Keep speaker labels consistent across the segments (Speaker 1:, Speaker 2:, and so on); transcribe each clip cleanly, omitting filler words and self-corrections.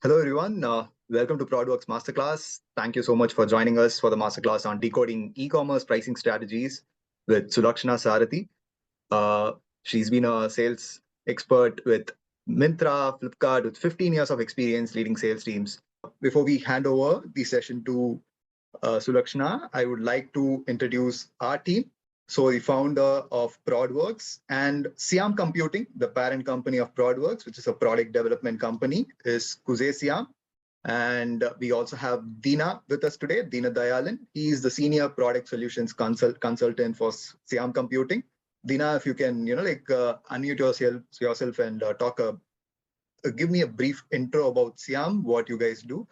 Speaker 1: Hello, everyone. Welcome to ProdWorks Masterclass. Thank you so much for joining us for the Masterclass on Decoding E-Commerce Pricing Strategies with Sulakshana Sarathy. She's been a sales expert with Myntra, Flipkart, with 15 years of experience leading sales teams. Before we hand over the session to Sulakshana, I would like to introduce our team. So the founder of ProdWorks and Siam Computing, the parent company of ProdWorks, which is a product development company, is Kuzey Siam. And we also have Dina with us today, Dina Dayalan. He is the senior product solutions consultant for Siam Computing. Dina, if you can, unmute yourself and give me a brief intro about Siam, what you guys do.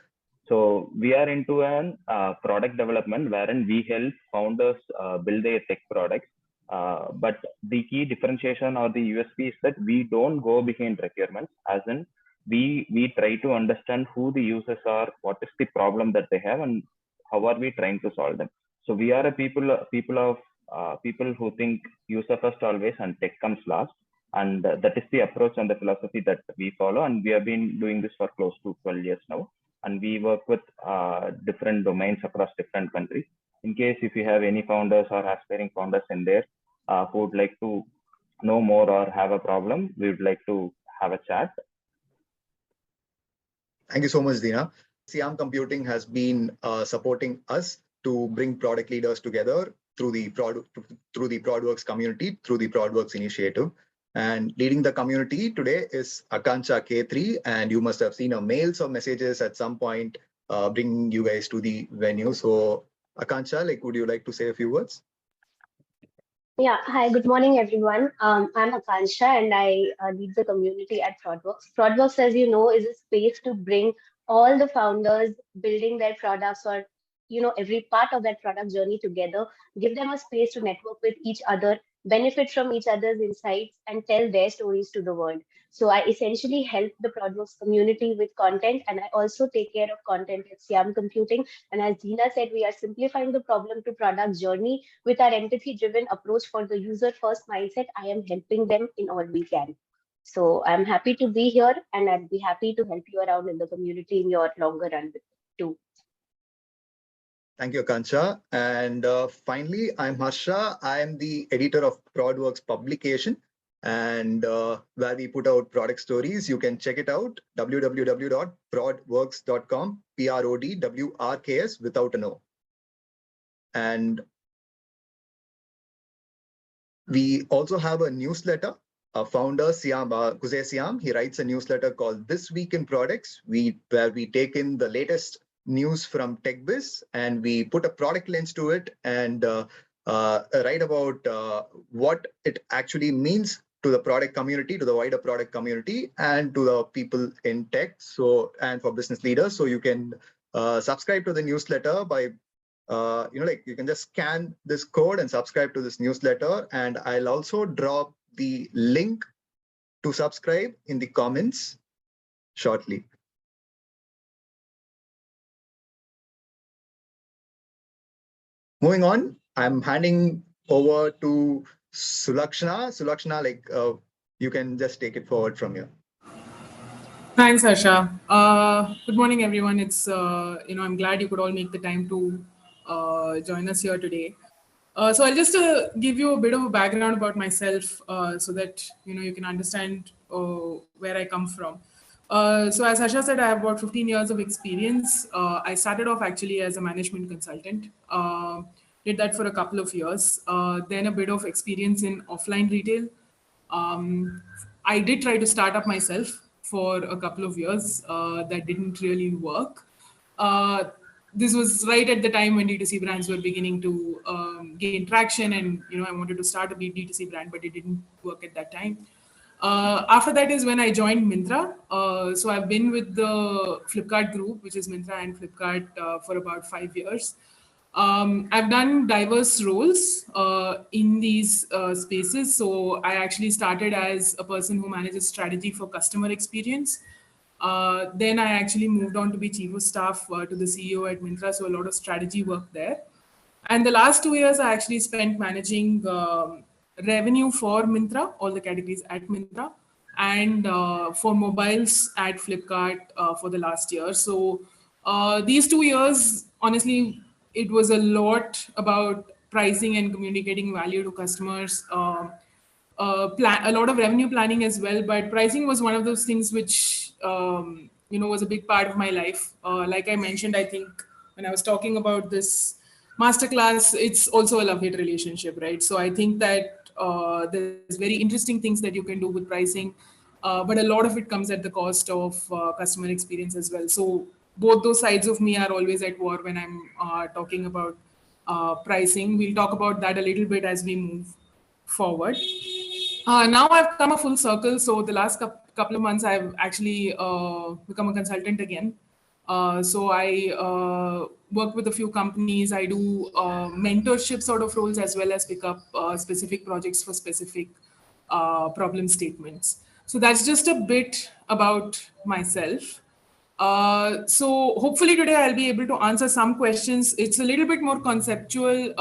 Speaker 2: So we are into an product development wherein we help founders build their tech products. But the key differentiation or the USP is that we don't go behind requirements, as in we try to understand who the users are, what is the problem that they have, and how are we trying to solve them. So we are a people who think user first always and tech comes last. And that is the approach and the philosophy that we follow. And we have been doing this for close to 12 years now. And we work with different domains across different countries. In case if you have any founders or aspiring founders in there who would like to know more or have a problem, we would like to have a chat.
Speaker 1: Thank you so much, Dina. Siam Computing has been supporting us to bring product leaders together through the ProdWorks community, through the ProdWorks initiative. And leading the community today is Akanksha K3, and you must have seen her mails or messages at some point bringing you guys to the venue. So Akanksha, would you like to say a few words?
Speaker 3: Yeah, hi, good morning, everyone. I'm Akanksha, and I lead the community at ProdWorks. ProdWorks, as you know, is a space to bring all the founders building their products or every part of that product journey together, give them a space to network with each other, benefit from each other's insights, and tell their stories to the world. So I essentially help the ProdWorks community with content, and I also take care of content at Siam Computing. And as Dina said, we are simplifying the problem to product journey with our empathy-driven approach for the user-first mindset. I am helping them in all we can. So I'm happy to be here, and I'd be happy to help you around in the community in your longer run too.
Speaker 1: Thank you, Akanksha. And finally, I'm Harsha. I am the editor of ProdWorks publication, and where we put out product stories. You can check it out, www.prodworks.com, PRODWRKS without an O. And we also have a newsletter. Our founder, Siam, Kuzey Siam, he writes a newsletter called This Week in Products, where we take in the latest news from TechBiz and we put a product lens to it and write about what it actually means to the product community, to the wider product community, and to the people in tech. So, and for business leaders. So you can subscribe to the newsletter by, you can just scan this code and subscribe to this newsletter. And I'll also drop the link to subscribe in the comments shortly. Moving on, I'm handing over to Sulakshana. Sulakshana, you can just take it forward from here.
Speaker 4: Thanks, Harsha. Good morning, everyone. It's I'm glad you could all make the time to join us here today. So I'll just give you a bit of a background about myself so that you can understand where I come from. So as Harsha said, I have about 15 years of experience. I started off actually as a management consultant. Did that for a couple of years. Then a bit of experience in offline retail. I did try to start up myself for a couple of years. That didn't really work. This was right at the time when D2C brands were beginning to gain traction, and I wanted to start a D2C brand, but it didn't work at that time. After that is when I joined Myntra. So I've been with the Flipkart group, which is Myntra and Flipkart, for about 5 years. I've done diverse roles in these spaces. So I actually started as a person who manages strategy for customer experience. Then I actually moved on to be chief of staff to the CEO at Myntra, so a lot of strategy work there. And the last 2 years, I actually spent managing revenue for Myntra, all the categories at Myntra, and for mobiles at Flipkart for the last year. So these 2 years, honestly, it was a lot about pricing and communicating value to customers. A lot of revenue planning as well, but pricing was one of those things which was a big part of my life. Like I mentioned, I think when I was talking about this masterclass, it's also a love-hate relationship, right? So I think that there's very interesting things that you can do with pricing, but a lot of it comes at the cost of customer experience as well. So both those sides of me are always at war when I'm talking about pricing. We'll talk about that a little bit as we move forward. Now I've come a full circle. So the last couple of months, I've actually become a consultant again. So I work with a few companies. I do mentorship sort of roles as well as pick up specific projects for specific problem statements. So that's just a bit about myself. So hopefully today I'll be able to answer some questions. It's a little bit more conceptual.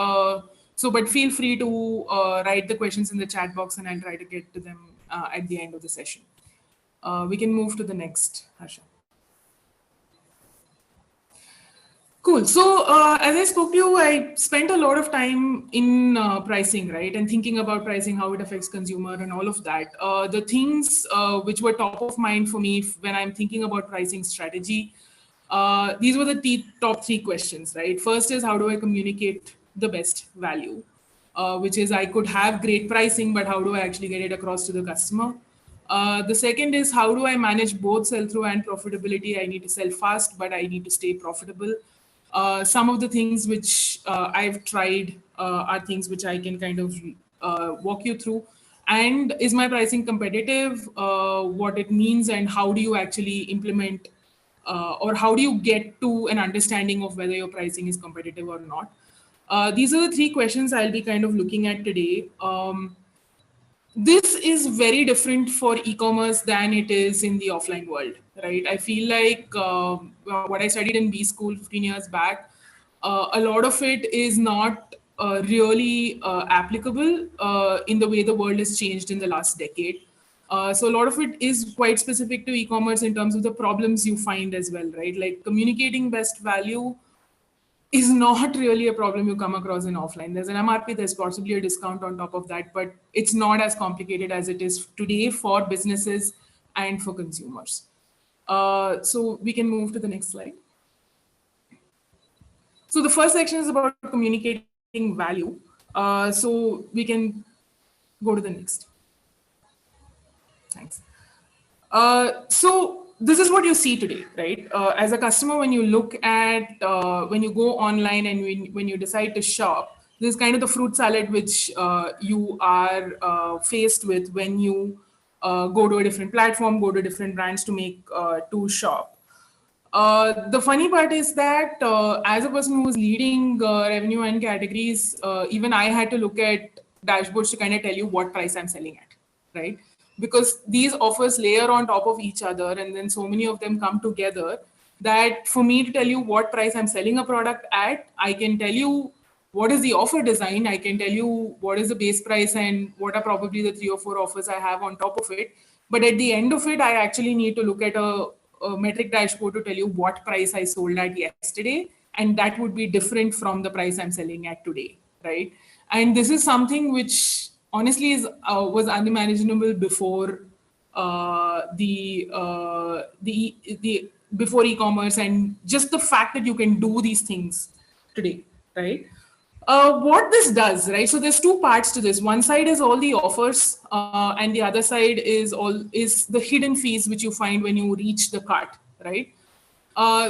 Speaker 4: But feel free to write the questions in the chat box and I'll try to get to them at the end of the session. We can move to the next, Harsha. Cool. So as I spoke to you, I spent a lot of time in pricing, right? And thinking about pricing, how it affects consumer and all of that. The things which were top of mind for me when I'm thinking about pricing strategy, these were the top 3 questions, right? First is, how do I communicate the best value? Which is, I could have great pricing, but how do I actually get it across to the customer? The second is, how do I manage both sell-through and profitability? I need to sell fast, but I need to stay profitable. Some of the things which I've tried are things which I can kind of walk you through. And is my pricing competitive? What it means, and how do you actually implement or how do you get to an understanding of whether your pricing is competitive or not? These are the 3 questions I'll be kind of looking at today. This is very different for e-commerce than it is in the offline world, right? I feel like what I studied in B school 15 years back, a lot of it is not really applicable in the way the world has changed in the last decade. So a lot of it is quite specific to e-commerce in terms of the problems you find as well, right? Like communicating best value is not really a problem you come across in offline. There's an MRP, there's possibly a discount on top of that, but it's not as complicated as it is today for businesses and for consumers. So we can move to the next slide. So the first section is about communicating value. So we can go to the next. Thanks. So this is what you see today, right? As a customer, when you look at, when you go online and when you decide to shop, this is kind of the fruit salad which you are faced with when you go to a different platform, go to different brands to shop. The funny part is that as a person who was leading revenue and categories, even I had to look at dashboards to kind of tell you what price I'm selling at, right? Because these offers layer on top of each other, and then so many of them come together that for me to tell you what price I'm selling a product at, I can tell you what is the offer design, I can tell you what is the base price and what are probably the 3 or 4 offers I have on top of it. But at the end of it, I actually need to look at a metric dashboard to tell you what price I sold at yesterday, and that would be different from the price I'm selling at today, right? And this is something which honestly was unimaginable before before e-commerce, and just the fact that you can do these things today, right? What this does, right? So there's 2 parts to this. One side is all the offers, and the other side is the hidden fees which you find when you reach the cart, right?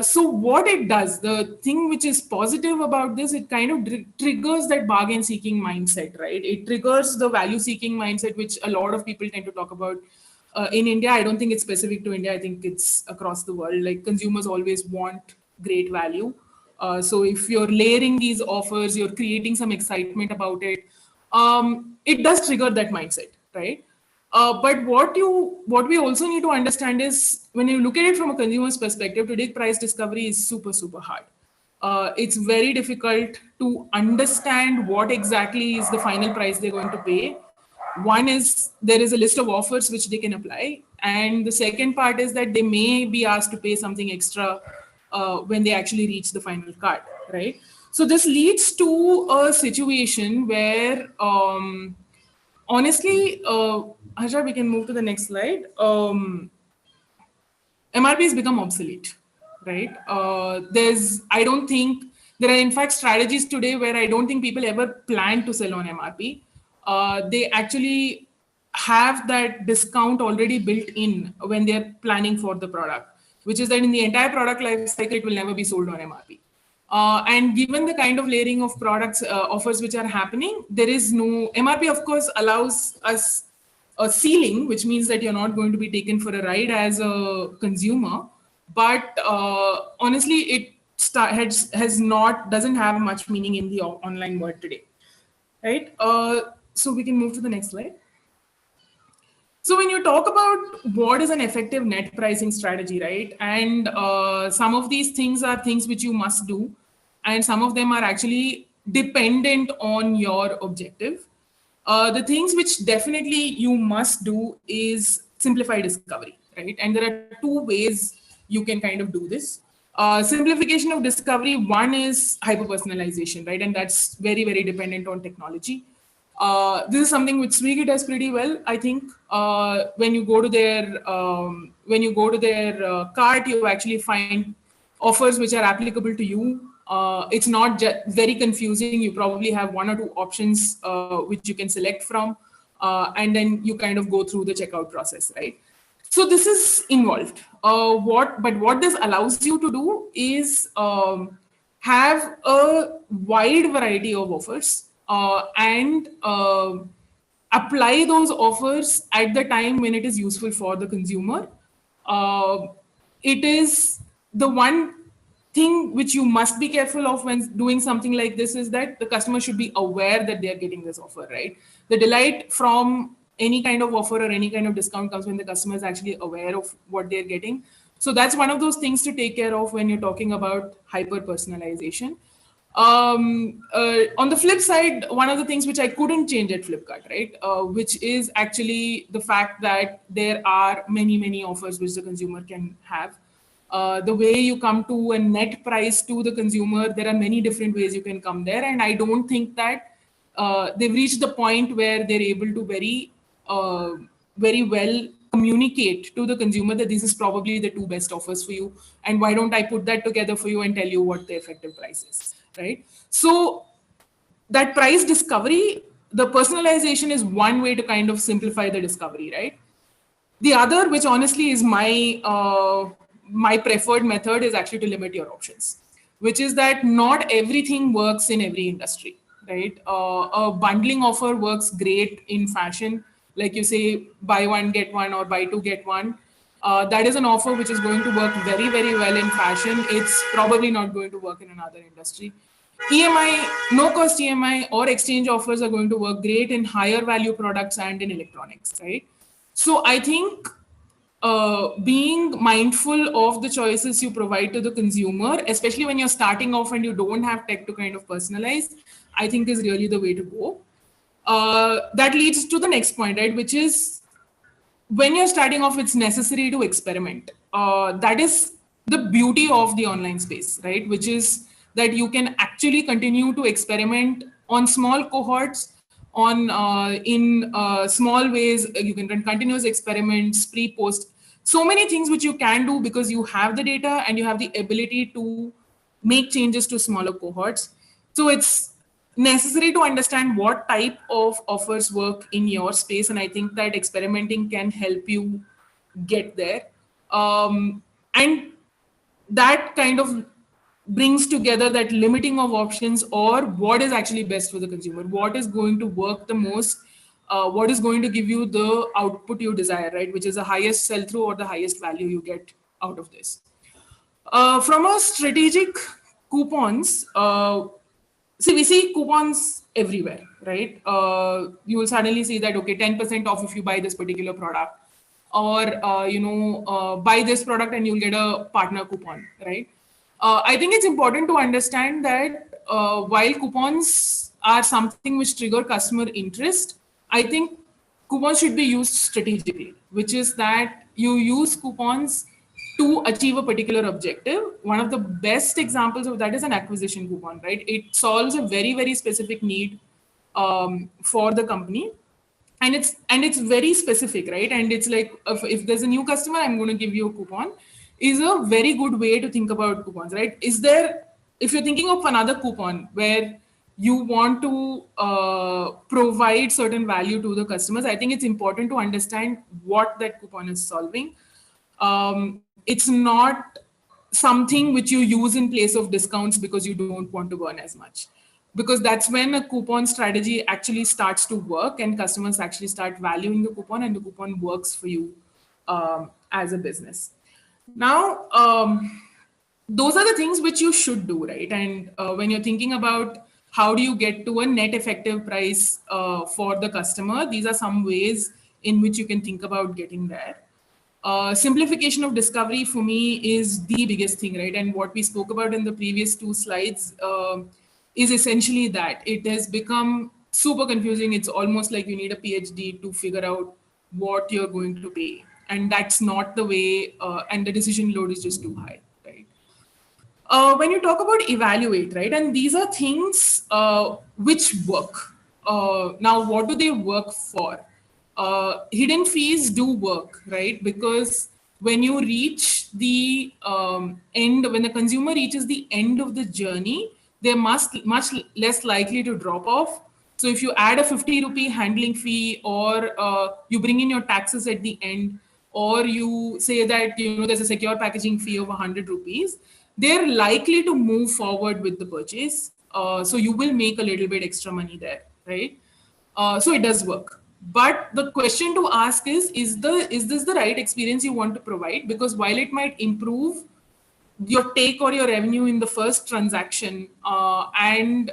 Speaker 4: So what it does, the thing which is positive about this, it kind of triggers that bargain seeking mindset, right? It triggers the value seeking mindset, which a lot of people tend to talk about. In India, I don't think it's specific to India. I think it's across the world. Like consumers always want great value. So if you're layering these offers, you're creating some excitement about it. It does trigger that mindset, right? But what we also need to understand is when you look at it from a consumer's perspective, today price discovery is super, super hard. It's very difficult to understand what exactly is the final price they're going to pay one is there is a list of offers which they can apply. And the second part is that they may be asked to pay something extra when they actually reach the final cart, right? So this leads to a situation where, honestly, Harsha, we can move to the next slide. MRP has become obsolete, right? I don't think there are in fact strategies today where I don't think people ever plan to sell on MRP. They actually have that discount already built in when they're planning for the product, which is that in the entire product life cycle, it will never be sold on MRP. And given the kind of layering of products offers which are happening, there is no MRP, of course, allows us a ceiling, which means that you're not going to be taken for a ride as a consumer. But honestly, it doesn't have much meaning in the online world today, right? So we can move to the next slide. So when you talk about what is an effective net pricing strategy, right? And some of these things are things which you must do, and some of them are actually dependent on your objective. The things which definitely you must do is simplify discovery, right? And there are two ways you can kind of do this. Simplification of discovery, one is hyper-personalization, right? And that's very, very dependent on technology. This is something which Swiggy does pretty well, I think. When you go to their cart, you actually find offers which are applicable to you. It's not very confusing. You probably have one or two options which you can select from, and then you kind of go through the checkout process, right? So this is involved. What this allows you to do is have a wide variety of offers and apply those offers at the time when it is useful for the consumer. It is the one thing which you must be careful of when doing something like this is that the customer should be aware that they are getting this offer, right? The delight from any kind of offer or any kind of discount comes when the customer is actually aware of what they're getting. So that's one of those things to take care of when you're talking about hyper personalization. On the flip side, one of the things which I couldn't change at Flipkart, right, which is actually the fact that there are many offers which the consumer can have. The way you come to a net price to the consumer, there are many different ways you can come there. And I don't think that they've reached the point where they're able to very well communicate to the consumer that this is probably the two best offers for you. And why don't I put that together for you and tell you what the effective price is, right? So that price discovery, the personalization is one way to kind of simplify the discovery, right? The other, which honestly is my preferred method, is actually to limit your options, which is that not everything works in every industry, right? A bundling offer works great in fashion, like you say, buy one, get one, or buy two, get one. That is an offer which is going to work very well in fashion. It's probably not going to work in another industry. EMI, no cost EMI or exchange offers are going to work great in higher value products and in electronics, right? So I think being mindful of the choices you provide to the consumer, especially when you're starting off and you don't have tech to kind of personalize, I think is really the way to go. That leads to the next point, right? Which is when you're starting off, it's necessary to experiment. That is the beauty of the online space, right? Which is that you can actually continue to experiment on small cohorts, in small ways. You can run continuous experiments, pre-post, so many things which you can do because you have the data and you have the ability to make changes to smaller cohorts. So it's necessary to understand what type of offers work in your space. And I think that experimenting can help you get there. And that kind of brings together that limiting of options, or what is actually best for the consumer, what is going to work the most, what is going to give you the output you desire, right? Which is the highest sell-through or the highest value you get out of this. From a strategic coupons, we see coupons everywhere, right? You will suddenly see that, okay, 10% off if you buy this particular product, or, buy this product and you'll get a partner coupon, right? I think it's important to understand that while coupons are something which trigger customer interest, I think coupons should be used strategically, which is that you use coupons to achieve a particular objective. One of the best examples of that is an acquisition coupon, right? It solves a very, very specific need for the company, and it's very specific, right? And it's like if there's a new customer, I'm going to give you a coupon, is a very good way to think about coupons, right? Is there, if you're thinking of another coupon where you want to provide certain value to the customers, I think it's important to understand what that coupon is solving. It's not something which you use in place of discounts because you don't want to burn as much, because that's when a coupon strategy actually starts to work and customers actually start valuing the coupon, and the coupon works for you as a business. Now, those are the things which you should do, right? And when you're thinking about how do you get to a net effective price for the customer, these are some ways in which you can think about getting there. Simplification of discovery for me is the biggest thing, right? And what we spoke about in the previous two slides is essentially that it has become super confusing. It's almost like you need a PhD to figure out what you're going to pay. And that's not the way, and the decision load is just too high, right? When you talk about evaluate, right? And these are things which work. Now, what do they work for? Hidden fees do work, right? Because when you reach the end, when the consumer reaches the end of the journey, they're much less likely to drop off. So if you add a 50 rupee handling fee, or you bring in your taxes at the end, or you say that there's a secure packaging fee of 100 rupees, they're likely to move forward with the purchase. So you will make a little bit extra money there, right? So it does work. But the question to ask is this the right experience you want to provide? Because while it might improve your take or your revenue in the first transaction, and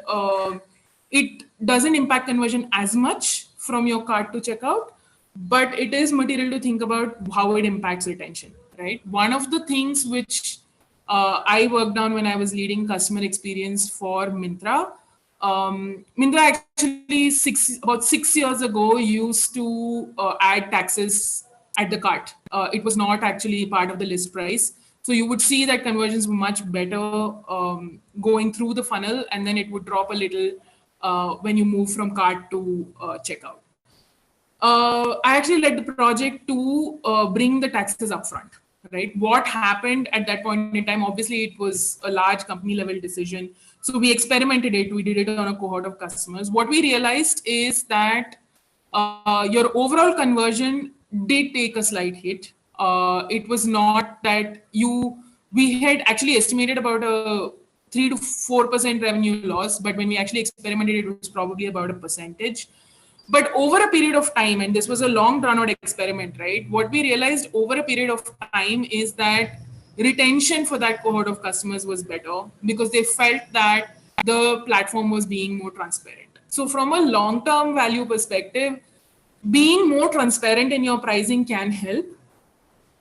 Speaker 4: it doesn't impact conversion as much from your cart to checkout, but it is material to think about how it impacts retention, right? One of the things which I worked on when I was leading customer experience for Myntra, Myntra actually about 6 years ago used to add taxes at the cart. It was not actually part of the list price. So you would see that conversions were much better going through the funnel, and then it would drop a little when you move from cart to checkout. I actually led the project to bring the taxes upfront, right? What happened at that point in time, obviously it was a large company level decision. So we experimented it, we did it on a cohort of customers. What we realized is that your overall conversion did take a slight hit. It was not that we had actually estimated about a 3 to 4% revenue loss, but when we actually experimented, it was probably about a percentage. But over a period of time, and this was a long drawn out experiment, right? What we realized over a period of time is that retention for that cohort of customers was better because they felt that the platform was being more transparent. So from a long-term value perspective, being more transparent in your pricing can help.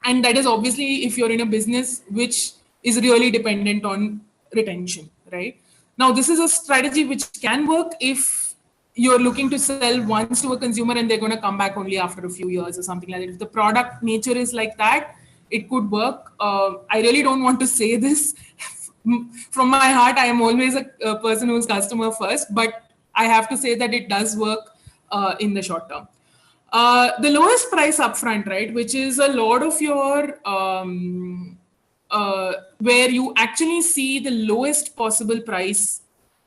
Speaker 4: And that is obviously if you're in a business which is really dependent on retention, right? Now, this is a strategy which can work if you're looking to sell once to a consumer and they're going to come back only after a few years or something like that. If the product nature is like that, it could work. I really don't want to say this. From my heart, I am always a person who's customer first, but I have to say that it does work in the short term. The lowest price upfront, right, which is a lot of your where you actually see the lowest possible price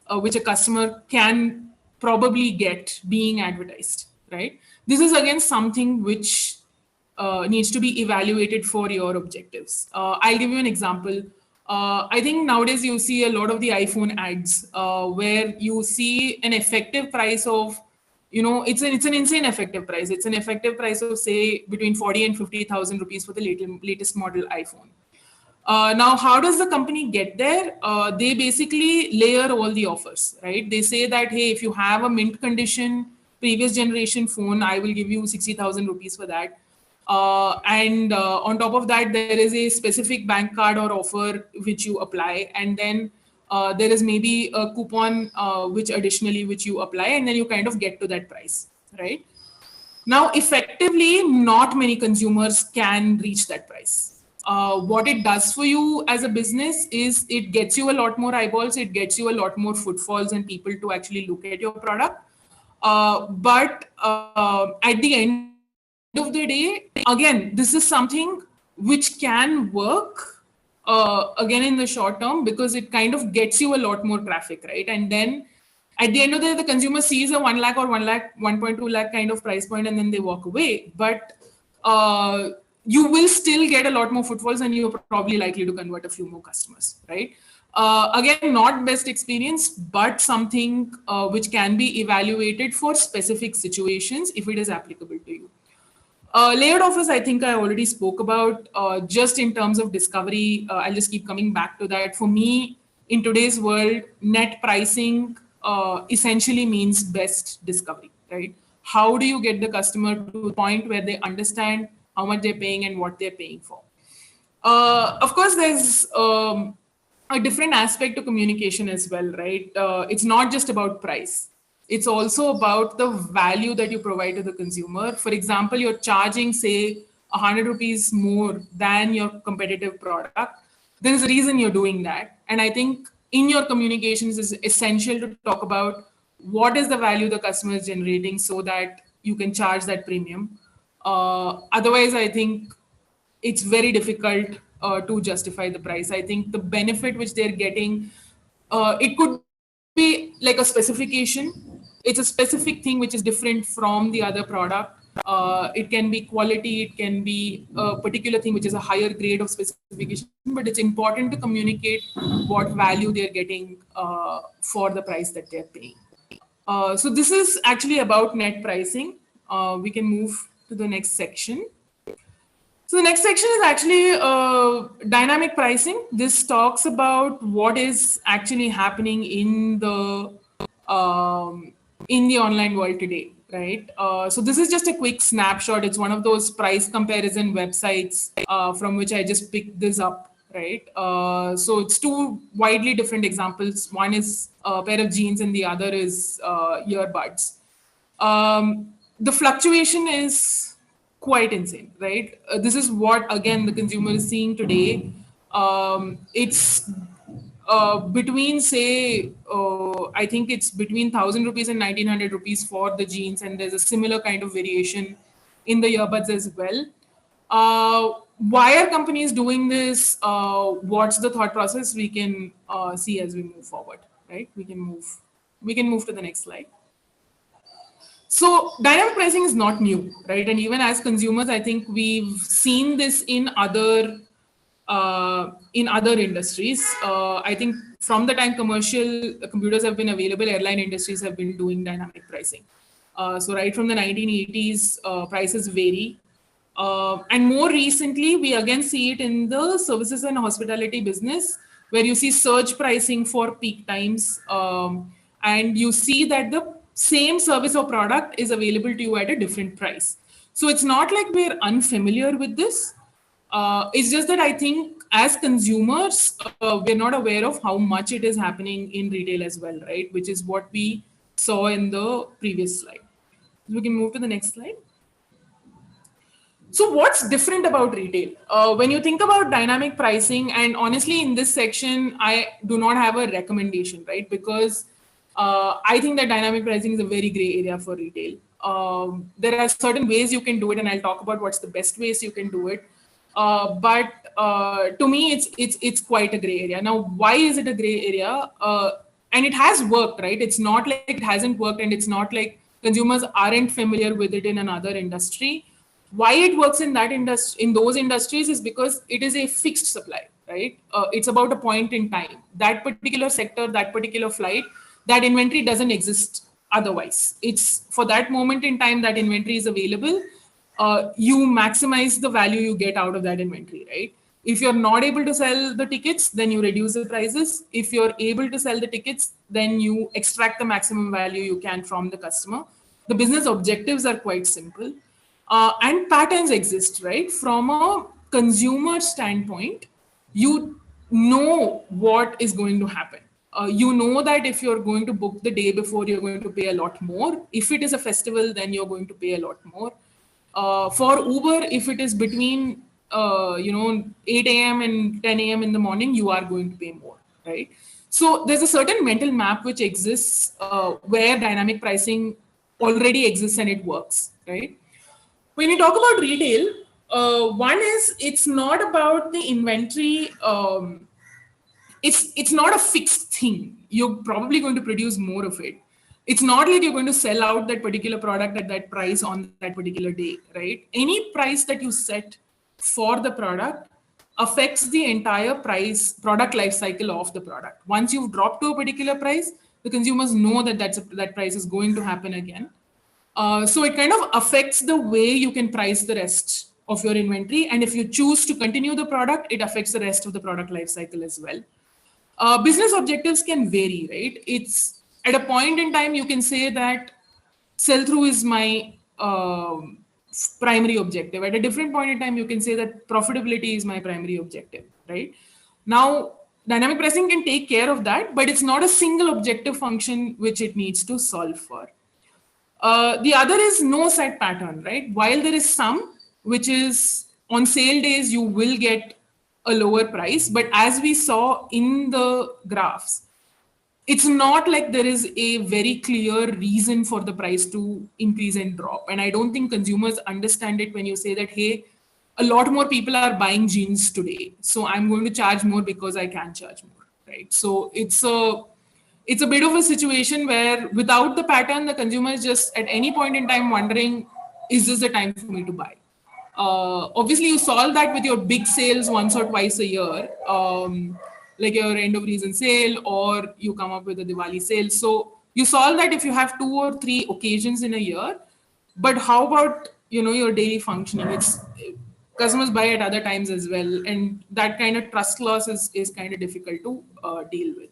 Speaker 4: which a customer can probably get being advertised, right? This is again something which needs to be evaluated for your objectives. I'll give you an example. I think nowadays you see a lot of the iPhone ads where you see an effective price of, it's an insane effective price. It's an effective price of say between 40 and 50,000 rupees for the latest model iPhone. Now, how does the company get there? They basically layer all the offers, right? They say that, hey, if you have a mint condition, previous generation phone, I will give you 60,000 rupees for that. And on top of that, there is a specific bank card or offer which you apply. And then there is maybe a coupon which you apply, and then you kind of get to that price, right? Now, effectively, not many consumers can reach that price. What it does for you as a business is it gets you a lot more eyeballs, it gets you a lot more footfalls and people to actually look at your product. But at the end of the day, again, this is something which can work again in the short term, because it kind of gets you a lot more traffic, right? And then at the end of the day, the consumer sees a 1 lakh or 1 lakh, 1.2 lakh kind of price point, and then they walk away. But you will still get a lot more footfalls, and you're probably likely to convert a few more customers, right? Again, not best experience, but something which can be evaluated for specific situations if it is applicable to you. Layered offers, I think I already spoke about. Just in terms of discovery, I'll just keep coming back to that. For me, in today's world, net pricing essentially means best discovery, right? How do you get the customer to the point where they understand how much they're paying and what they're paying for? Of course, there's a different aspect to communication as well, right? It's not just about price. It's also about the value that you provide to the consumer. For example, you're charging, say, 100 rupees more than your competitive product. There's a reason you're doing that. And I think in your communications is essential to talk about what is the value the customer is generating so that you can charge that premium. Otherwise, I think it's very difficult to justify the price. I think the benefit which they're getting, it could be like a specification. It's a specific thing which is different from the other product. It can be quality, it can be a particular thing which is a higher grade of specification, but it's important to communicate what value they're getting for the price that they're paying. So this is actually about net pricing. We can move to the next section. So the next section is actually dynamic pricing. This talks about what is actually happening in the online world today, right? So this is just a quick snapshot. It's one of those price comparison websites from which I just picked this up, right? So it's two widely different examples. One is a pair of jeans and the other is earbuds. The fluctuation is quite insane, right? This is what, again, the consumer is seeing today. It's between, say, I think it's between 1,000 rupees and 1,900 rupees for the jeans, and there's a similar kind of variation in the earbuds as well. Why are companies doing this? What's the thought process? We can see as we move forward, right? We can move to the next slide. So dynamic pricing is not new, right? And even as consumers, I think we've seen this in other industries. I think from the time commercial computers have been available, airline industries have been doing dynamic pricing. So right from the 1980s, prices vary. And more recently, we again see it in the services and hospitality business, where you see surge pricing for peak times. And you see that the same service or product is available to you at a different price. So it's not like we're unfamiliar with this. It's just that I think as consumers, we're not aware of how much it is happening in retail as well, right? Which is what we saw in the previous slide. We can move to the next slide. So what's different about retail? When you think about dynamic pricing, and honestly, in this section, I do not have a recommendation, right? Because I think that dynamic pricing is a very gray area for retail. There are certain ways you can do it, and I'll talk about what's the best ways you can do it. But to me, it's quite a gray area. Now, why is it a gray area? And it has worked, right? It's not like it hasn't worked, and it's not like consumers aren't familiar with it in another industry. Why it works in that industry, in those industries, is because it is a fixed supply, right? It's about a point in time. That particular sector, that particular flight, that inventory doesn't exist otherwise. It's for that moment in time that inventory is available. You maximize the value you get out of that inventory, right? If you're not able to sell the tickets, then you reduce the prices. If you're able to sell the tickets, then you extract the maximum value you can from the customer. The business objectives are quite simple. And patterns exist, right? From a consumer standpoint, you know what is going to happen. You know that if you're going to book the day before, you're going to pay a lot more. If it is a festival, then you're going to pay a lot more. For Uber, if it is between 8 a.m. and 10 a.m. in the morning, you are going to pay more, right? So there's a certain mental map which exists where dynamic pricing already exists and it works, right? When you talk about retail, one is it's not about the inventory. It's not a fixed thing. You're probably going to produce more of it. It's not like you're going to sell out that particular product at that price on that particular day, right? Any price that you set for the product affects the entire product life cycle of the product. Once you've dropped to a particular price, the consumers know that that price is going to happen again. So it kind of affects the way you can price the rest of your inventory. And if you choose to continue the product, it affects the rest of the product life cycle as well. Business objectives can vary, right? It's at a point in time, you can say that sell-through is my primary objective. At a different point in time, you can say that profitability is my primary objective, right? Now, dynamic pricing can take care of that, but it's not a single objective function which it needs to solve for. The other is no set pattern, right? While there is some, which is on sale days, you will get a lower price. But as we saw in the graphs, it's not like there is a very clear reason for the price to increase and drop. And I don't think consumers understand it when you say that, hey, a lot more people are buying jeans today, so I'm going to charge more because I can charge more, right? So it's a bit of a situation where without the pattern, the consumer is just at any point in time wondering, is this the time for me to buy? Obviously, you solve that with your big sales once or twice a year, like your end of season sale, or you come up with a Diwali sale. So you solve that if you have 2 or 3 occasions in a year. But how about your daily functioning? It's customers buy at other times as well, and that kind of trust loss is kind of difficult to deal with.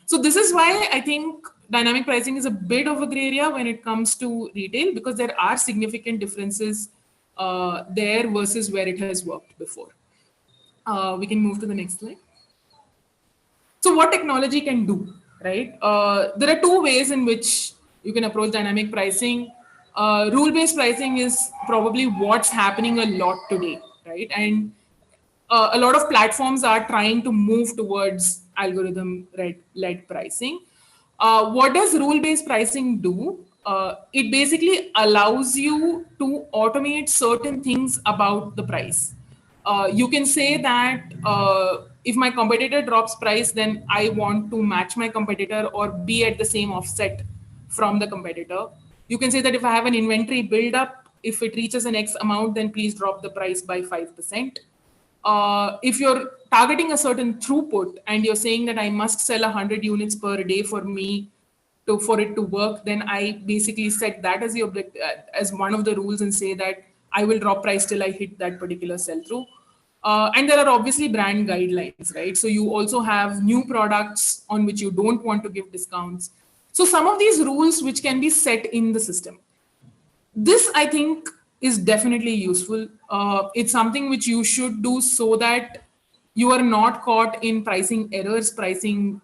Speaker 4: So this is why I think dynamic pricing is a bit of a gray area when it comes to retail, because there are significant differences there versus where it has worked before. We can move to the next slide. So what technology can do, right? There are 2 ways in which you can approach dynamic pricing. Rule-based pricing is probably what's happening a lot today, right? And a lot of platforms are trying to move towards algorithm-led pricing. What does rule-based pricing do? It basically allows you to automate certain things about the price. You can say that if my competitor drops price, then I want to match my competitor or be at the same offset from the competitor. You can say that if I have an inventory build-up, if it reaches an X amount, then please drop the price by 5%. If you're targeting a certain throughput and you're saying that I must sell 100 units per day for it to work, then I basically set that as the object as one of the rules and say that I will drop price till I hit that particular sell-through. And there are obviously brand guidelines, right? So you also have new products on which you don't want to give discounts. So some of these rules which can be set in the system. This, I think, is definitely useful. It's something which you should do so that you are not caught in pricing errors, pricing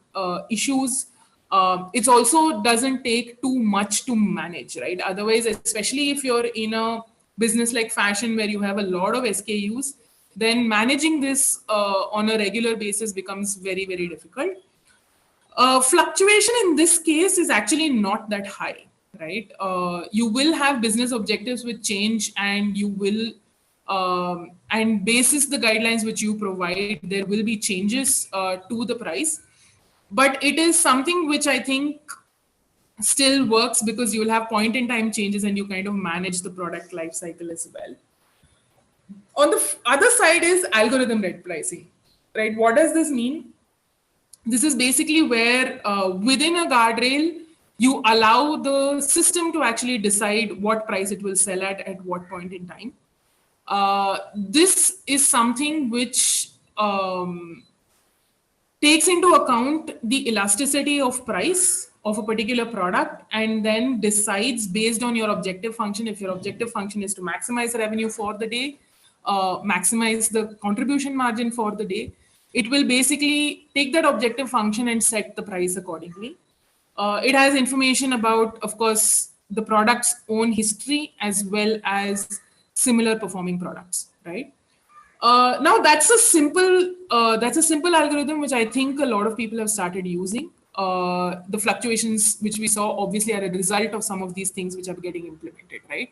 Speaker 4: issues. It also doesn't take too much to manage, right? Otherwise, especially if you're in a business like fashion where you have a lot of SKUs, then managing this on a regular basis becomes very, very difficult. Fluctuation in this case is actually not that high, right? You will have business objectives which change, and you will, and basis the guidelines which you provide, there will be changes to the price. But it is something which I think still works because you will have point in time changes and you kind of manage the product life cycle as well. On the other side is algorithm-led pricing, right? What does this mean? This is basically where within a guardrail, you allow the system to actually decide what price it will sell at what point in time. This is something which takes into account the elasticity of price of a particular product and then decides based on your objective function. If your objective function is to maximize revenue for the day, maximize the contribution margin for the day, It will basically take that objective function and set the price accordingly. It has information about, of course, the product's own history as well as similar performing products, right? Now that's a simple algorithm which I think a lot of people have started using. The fluctuations which we saw obviously are a result of some of these things which are getting implemented, right?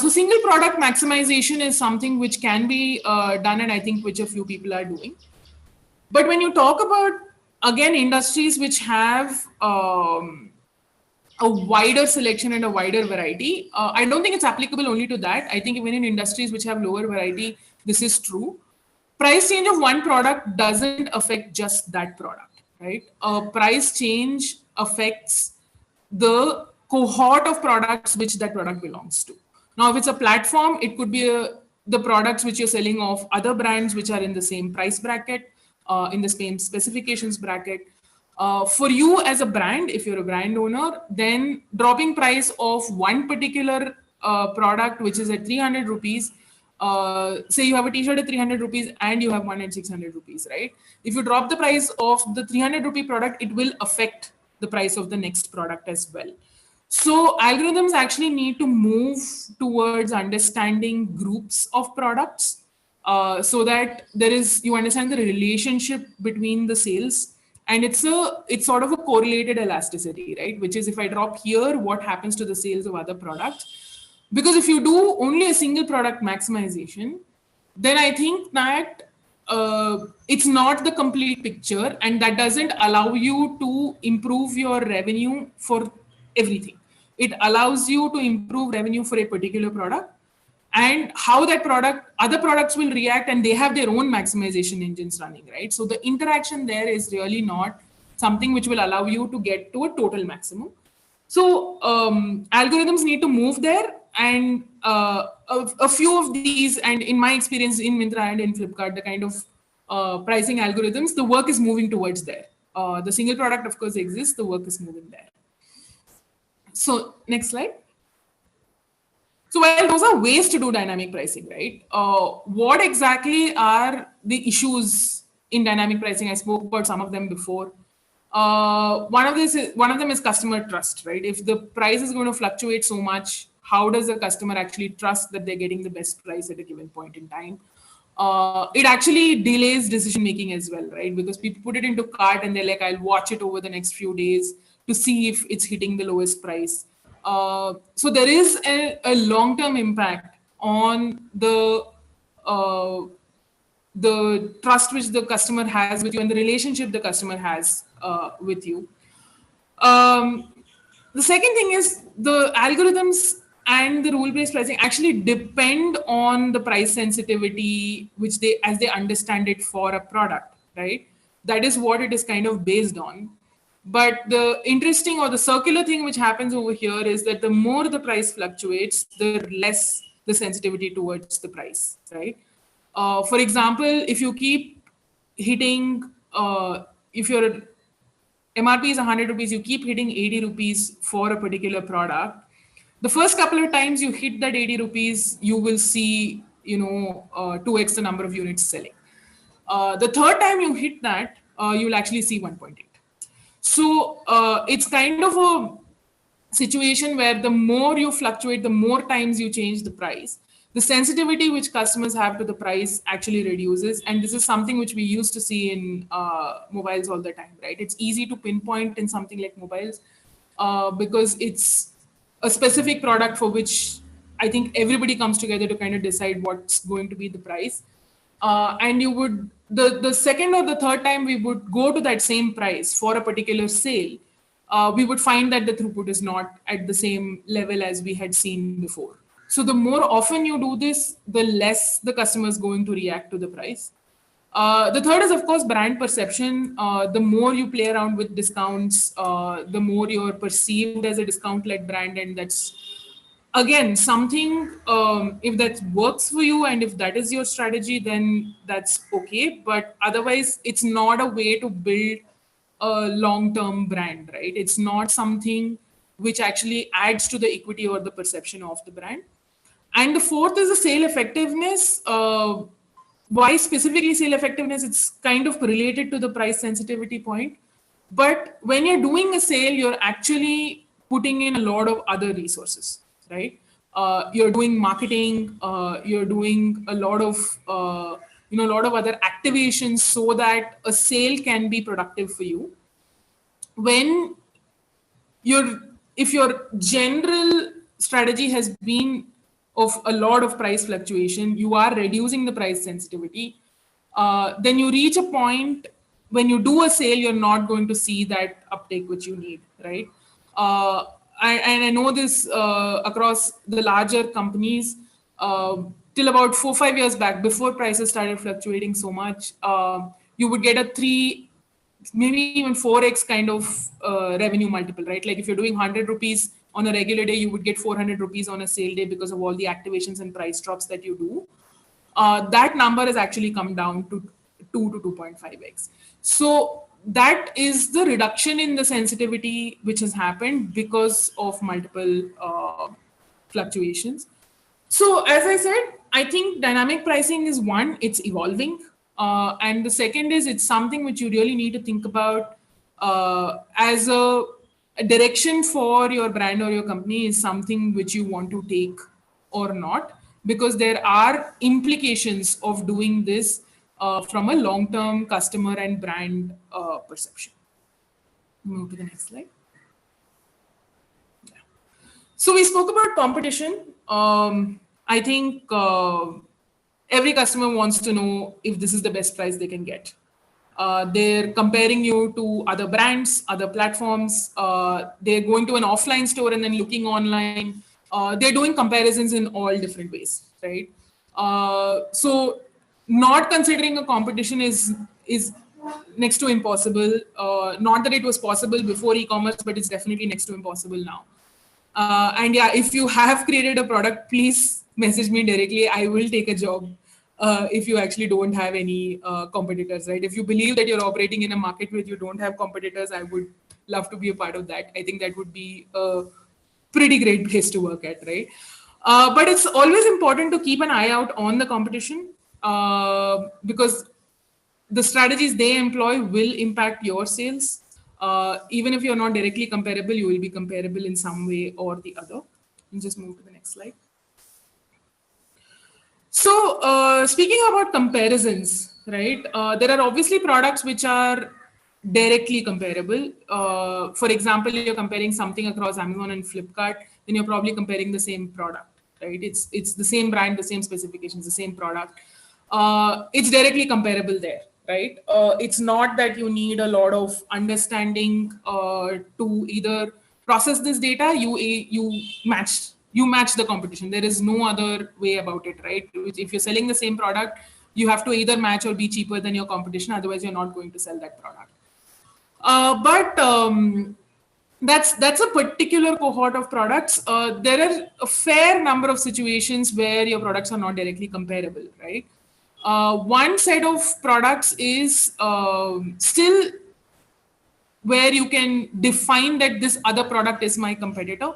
Speaker 4: So single product maximization is something which can be done, and I think which a few people are doing. But when you talk about, again, industries which have a wider selection and a wider variety, I don't think it's applicable only to that. I think even in industries which have lower variety, this is true. Price change of one product doesn't affect just that product, right? Price change affects the cohort of products which that product belongs to. Now, if it's a platform, it could be the products which you're selling of other brands which are in the same price bracket, in the same specifications bracket. For you as a brand, if you're a brand owner, then dropping price of one particular product which is at 300 rupees, say you have a t-shirt at 300 rupees and you have one at 600 rupees, right? If you drop the price of the 300 rupee product, it will affect the price of the next product as well. So algorithms actually need to move towards understanding groups of products, so that you understand the relationship between the sales, and it's sort of a correlated elasticity, right? Which is, if I drop here, what happens to the sales of other products? Because if you do only a single product maximization, then I think that it's not the complete picture, and that doesn't allow you to improve your revenue for everything. It allows you to improve revenue for a particular product, and how that product, other products will react, and they have their own maximization engines running, right? So the interaction there is really not something which will allow you to get to a total maximum. So algorithms need to move there, and a few of these, and in my experience in Myntra and in Flipkart, the kind of pricing algorithms, the work is moving towards there. The single product, of course, exists, the work is moving there. So next slide. So while those are ways to do dynamic pricing, right? What exactly are the issues in dynamic pricing? I spoke about some of them before. One of them is customer trust, right? If the price is going to fluctuate so much, how does the customer actually trust that they're getting the best price at a given point in time? It actually delays decision making as well, right? Because people put it into cart and they're like, I'll watch it over the next few days to see if it's hitting the lowest price. So there is a long-term impact on the trust which the customer has with you and the relationship the customer has with you. The second thing is the algorithms and the rule-based pricing actually depend on the price sensitivity which as they understand it for a product, right? That is what it is kind of based on. But the interesting or the circular thing which happens over here is that the more the price fluctuates, the less the sensitivity towards the price, right? For example, if you keep hitting, if your MRP is 100 rupees, you keep hitting 80 rupees for a particular product. The first couple of times you hit that 80 rupees, you will see, 2x the number of units selling. The third time you hit that, you will actually see 1.8. So it's kind of a situation where the more you fluctuate, the more times you change the price, the sensitivity which customers have to the price actually reduces. And this is something which we used to see in mobiles all the time, right? It's easy to pinpoint in something like mobiles because it's a specific product for which I think everybody comes together to kind of decide what's going to be the price. And you would, the second or the third time we would go to that same price for a particular sale, we would find that the throughput is not at the same level as we had seen before. So the more often you do this, the less the customer is going to react to the price. The third is, of course, brand perception. The more you play around with discounts, the more you're perceived as a discount-led brand. And that's, again, something, if that works for you and if that is your strategy, then that's okay. But otherwise, it's not a way to build a long-term brand, right? It's not something which actually adds to the equity or the perception of the brand. And the fourth is the sale effectiveness. why specifically sale effectiveness? It's kind of related to the price sensitivity point. But when you're doing a sale, you're actually putting in a lot of other resources, right? You're doing marketing, you're doing a lot of a lot of other activations so that a sale can be productive for you. When if your general strategy has been of a lot of price fluctuation, you are reducing the price sensitivity, then you reach a point when you do a sale, you're not going to see that uptake which you need, right? And I know this across the larger companies, till about 4-5 years back, before prices started fluctuating so much, you would get a 3, maybe even 4x kind of revenue multiple, right? Like if you're doing 100 rupees on a regular day, you would get 400 rupees on a sale day because of all the activations and price drops that you do. That number has actually come down to 2 to 2.5x. So that is the reduction in the sensitivity which has happened because of multiple fluctuations. So as I said, I think dynamic pricing is one, it's evolving. And the second is it's something which you really need to think about as a direction for your brand or your company is something which you want to take or not, because there are implications of doing this from a long-term customer and brand perception. Move to the next slide. Yeah. So we spoke about competition. I think every customer wants to know if this is the best price they can get. They're comparing you to other brands, other platforms. They're going to an offline store and then looking online. They're doing comparisons in all different ways, right? So not considering a competition is next to impossible. Not that it was possible before e-commerce, but it's definitely next to impossible now. And yeah, if you have created a product, please message me directly. I will take a job if you actually don't have any competitors, right? If you believe that you're operating in a market where you don't have competitors, I would love to be a part of that. I think that would be a pretty great place to work at, right? But it's always important to keep an eye out on the competition because the strategies they employ will impact your sales. Even if you're not directly comparable, you will be comparable in some way or the other. And just move to the next slide. So speaking about comparisons, right? There are obviously products which are directly comparable. For example, you're comparing something across Amazon and Flipkart, then you're probably comparing the same product, right? It's the same brand, the same specifications, the same product. It's directly comparable there, right? It's not that you need a lot of understanding to either process this data. You match the competition. There is no other way about it, right? If you're selling the same product, you have to either match or be cheaper than your competition. Otherwise, you're not going to sell that product. That's a particular cohort of products. There are a fair number of situations where your products are not directly comparable, right? One set of products is still where you can define that this other product is my competitor.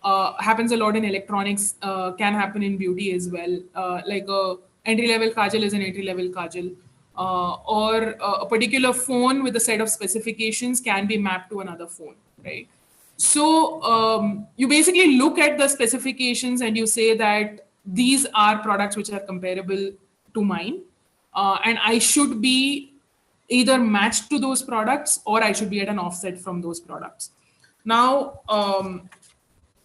Speaker 4: Happens a lot in electronics, can happen in beauty as well. Like a entry-level kajal is an entry-level kajal. Or a particular phone with a set of specifications can be mapped to another phone, right? So you basically look at the specifications and you say that these are products which are comparable to mine. And I should be either matched to those products or I should be at an offset from those products. Now,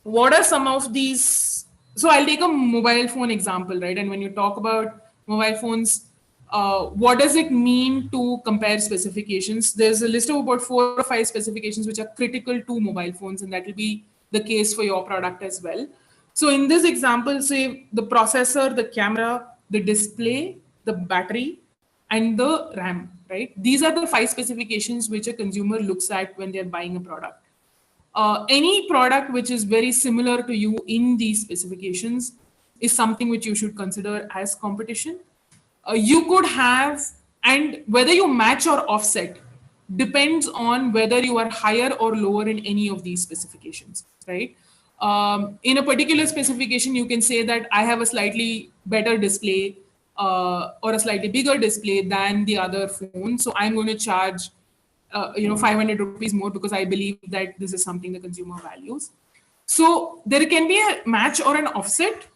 Speaker 4: what are some of these? So I'll take a mobile phone example, right? And when you talk about mobile phones, what does it mean to compare specifications? There's a list of about 4 or 5 specifications which are critical to mobile phones, and that will be the case for your product as well. So in this example, say the processor, the camera, the display, the battery, and the RAM, right? These are the 5 specifications which a consumer looks at when they're buying a product. Any product which is very similar to you in these specifications is something which you should consider as competition. You could have, and whether you match or offset depends on whether you are higher or lower in any of these specifications, right? In a particular specification, you can say that I have a slightly better display, or a slightly bigger display than the other phone. So I'm going to charge 500 rupees more because I believe that this is something the consumer values. So there can be a match or an offset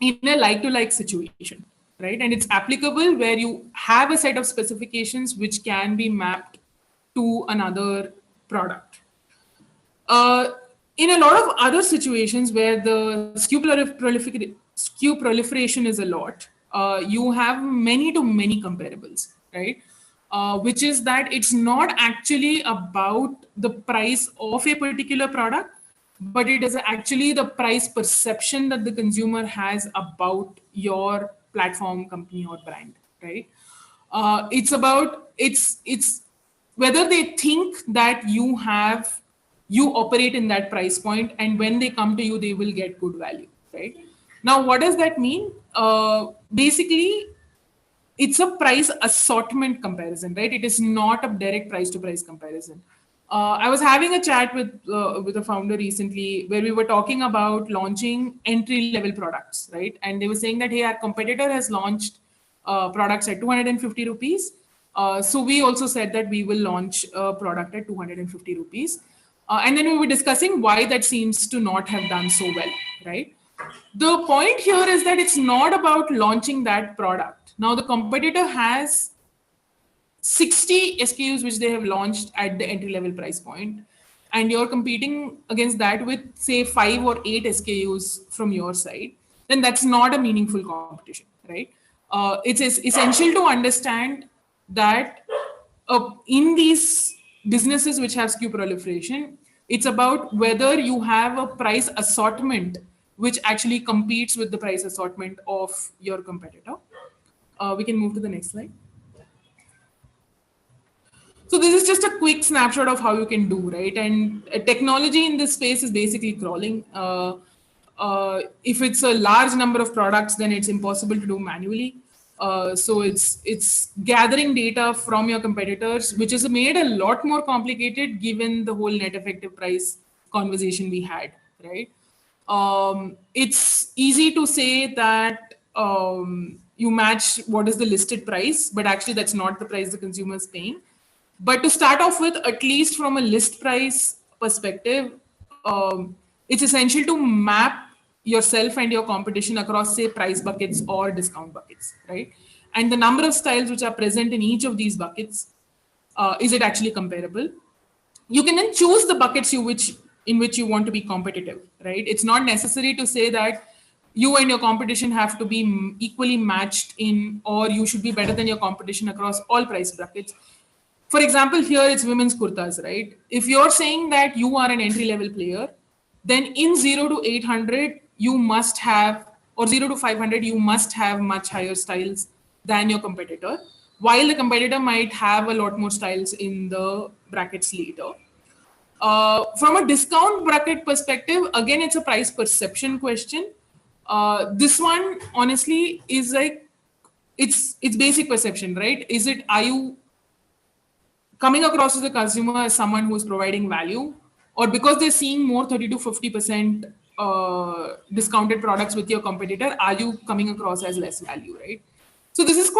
Speaker 4: in a like-to-like situation, right? And it's applicable where you have a set of specifications which can be mapped to another product. In a lot of other situations where the SKU proliferation is a lot, you have many to many comparables, right? Which is that it's not actually about the price of a particular product, but it is actually the price perception that the consumer has about your platform, company, or brand, right? It's whether they think that you operate in that price point, and when they come to you, they will get good value, right? Now, what does that mean? Basically, it's a price assortment comparison, right? It is not a direct price to price comparison. I was having a chat with a founder recently where we were talking about launching entry level products, right? And they were saying that, hey, our competitor has launched products at 250 rupees. So we also said that we will launch a product at 250 rupees. And then we were discussing why that seems to not have done so well, right? The point here is that it's not about launching that product. Now, the competitor has 60 SKUs which they have launched at the entry level price point, and you're competing against that with, say, 5 or 8 SKUs from your side, then that's not a meaningful competition, right? It's essential to understand that in these businesses which have SKU proliferation, it's about whether you have a price assortment which actually competes with the price assortment of your competitor. We can move to the next slide. So this is just a quick snapshot of how you can do, right? And technology in this space is basically crawling. If it's a large number of products, then it's impossible to do manually. So it's gathering data from your competitors, which is made a lot more complicated given the whole net effective price conversation we had, right? It's easy to say that you match what is the listed price, but actually that's not the price the consumer is paying. But to start off with, at least from a list price perspective, it's essential to map yourself and your competition across, say, price buckets or discount buckets, right? And the number of styles which are present in each of these buckets, is it actually comparable? You can then choose the buckets in which you want to be competitive, right? It's not necessary to say that you and your competition have to be equally matched in, or you should be better than your competition across all price brackets. For example, here it's women's kurtas, right? If you're saying that you are an entry-level player, then in 0 to 800, you must have, or 0 to 500, you must have much higher styles than your competitor, while the competitor might have a lot more styles in the brackets later. From a discount bracket perspective, again, it's a price perception question. This one, honestly, is like, it's basic perception, right? Are you coming across as a consumer as someone who is providing value, or because they're seeing more 30 to 50% discounted products with your competitor, are you coming across as less value, right? So this is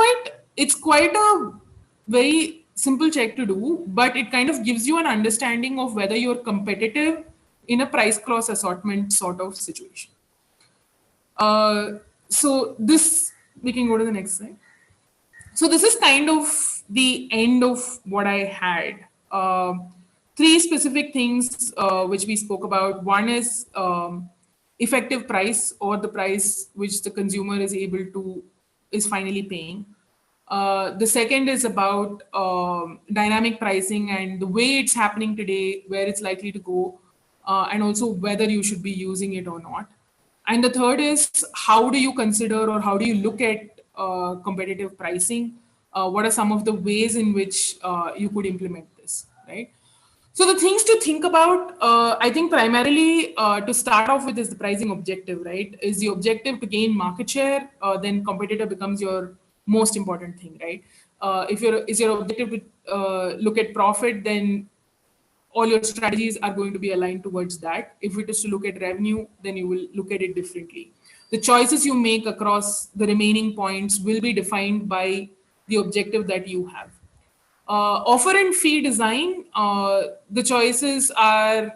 Speaker 4: quite a very simple check to do, but it kind of gives you an understanding of whether you're competitive in a price cross assortment sort of situation. So this, we can go to the next slide. So this is kind of the end of what I had. 3 specific things which we spoke about. One is effective price, or the price which the consumer is finally paying. The second is about dynamic pricing and the way it's happening today, where it's likely to go, and also whether you should be using it or not. And the third is, how do you consider, or how do you look at competitive pricing? What are some of the ways in which you could implement this, right? So the things to think about, I think primarily to start off with is the pricing objective, right? Is the objective to gain market share? Then competitor becomes your most important thing, right? Is your objective to look at profit, then all your strategies are going to be aligned towards that. If it is to look at revenue, then you will look at it differently. the choices you make across the remaining points will be defined by the objective that you have. Offer and fee design, the choices are,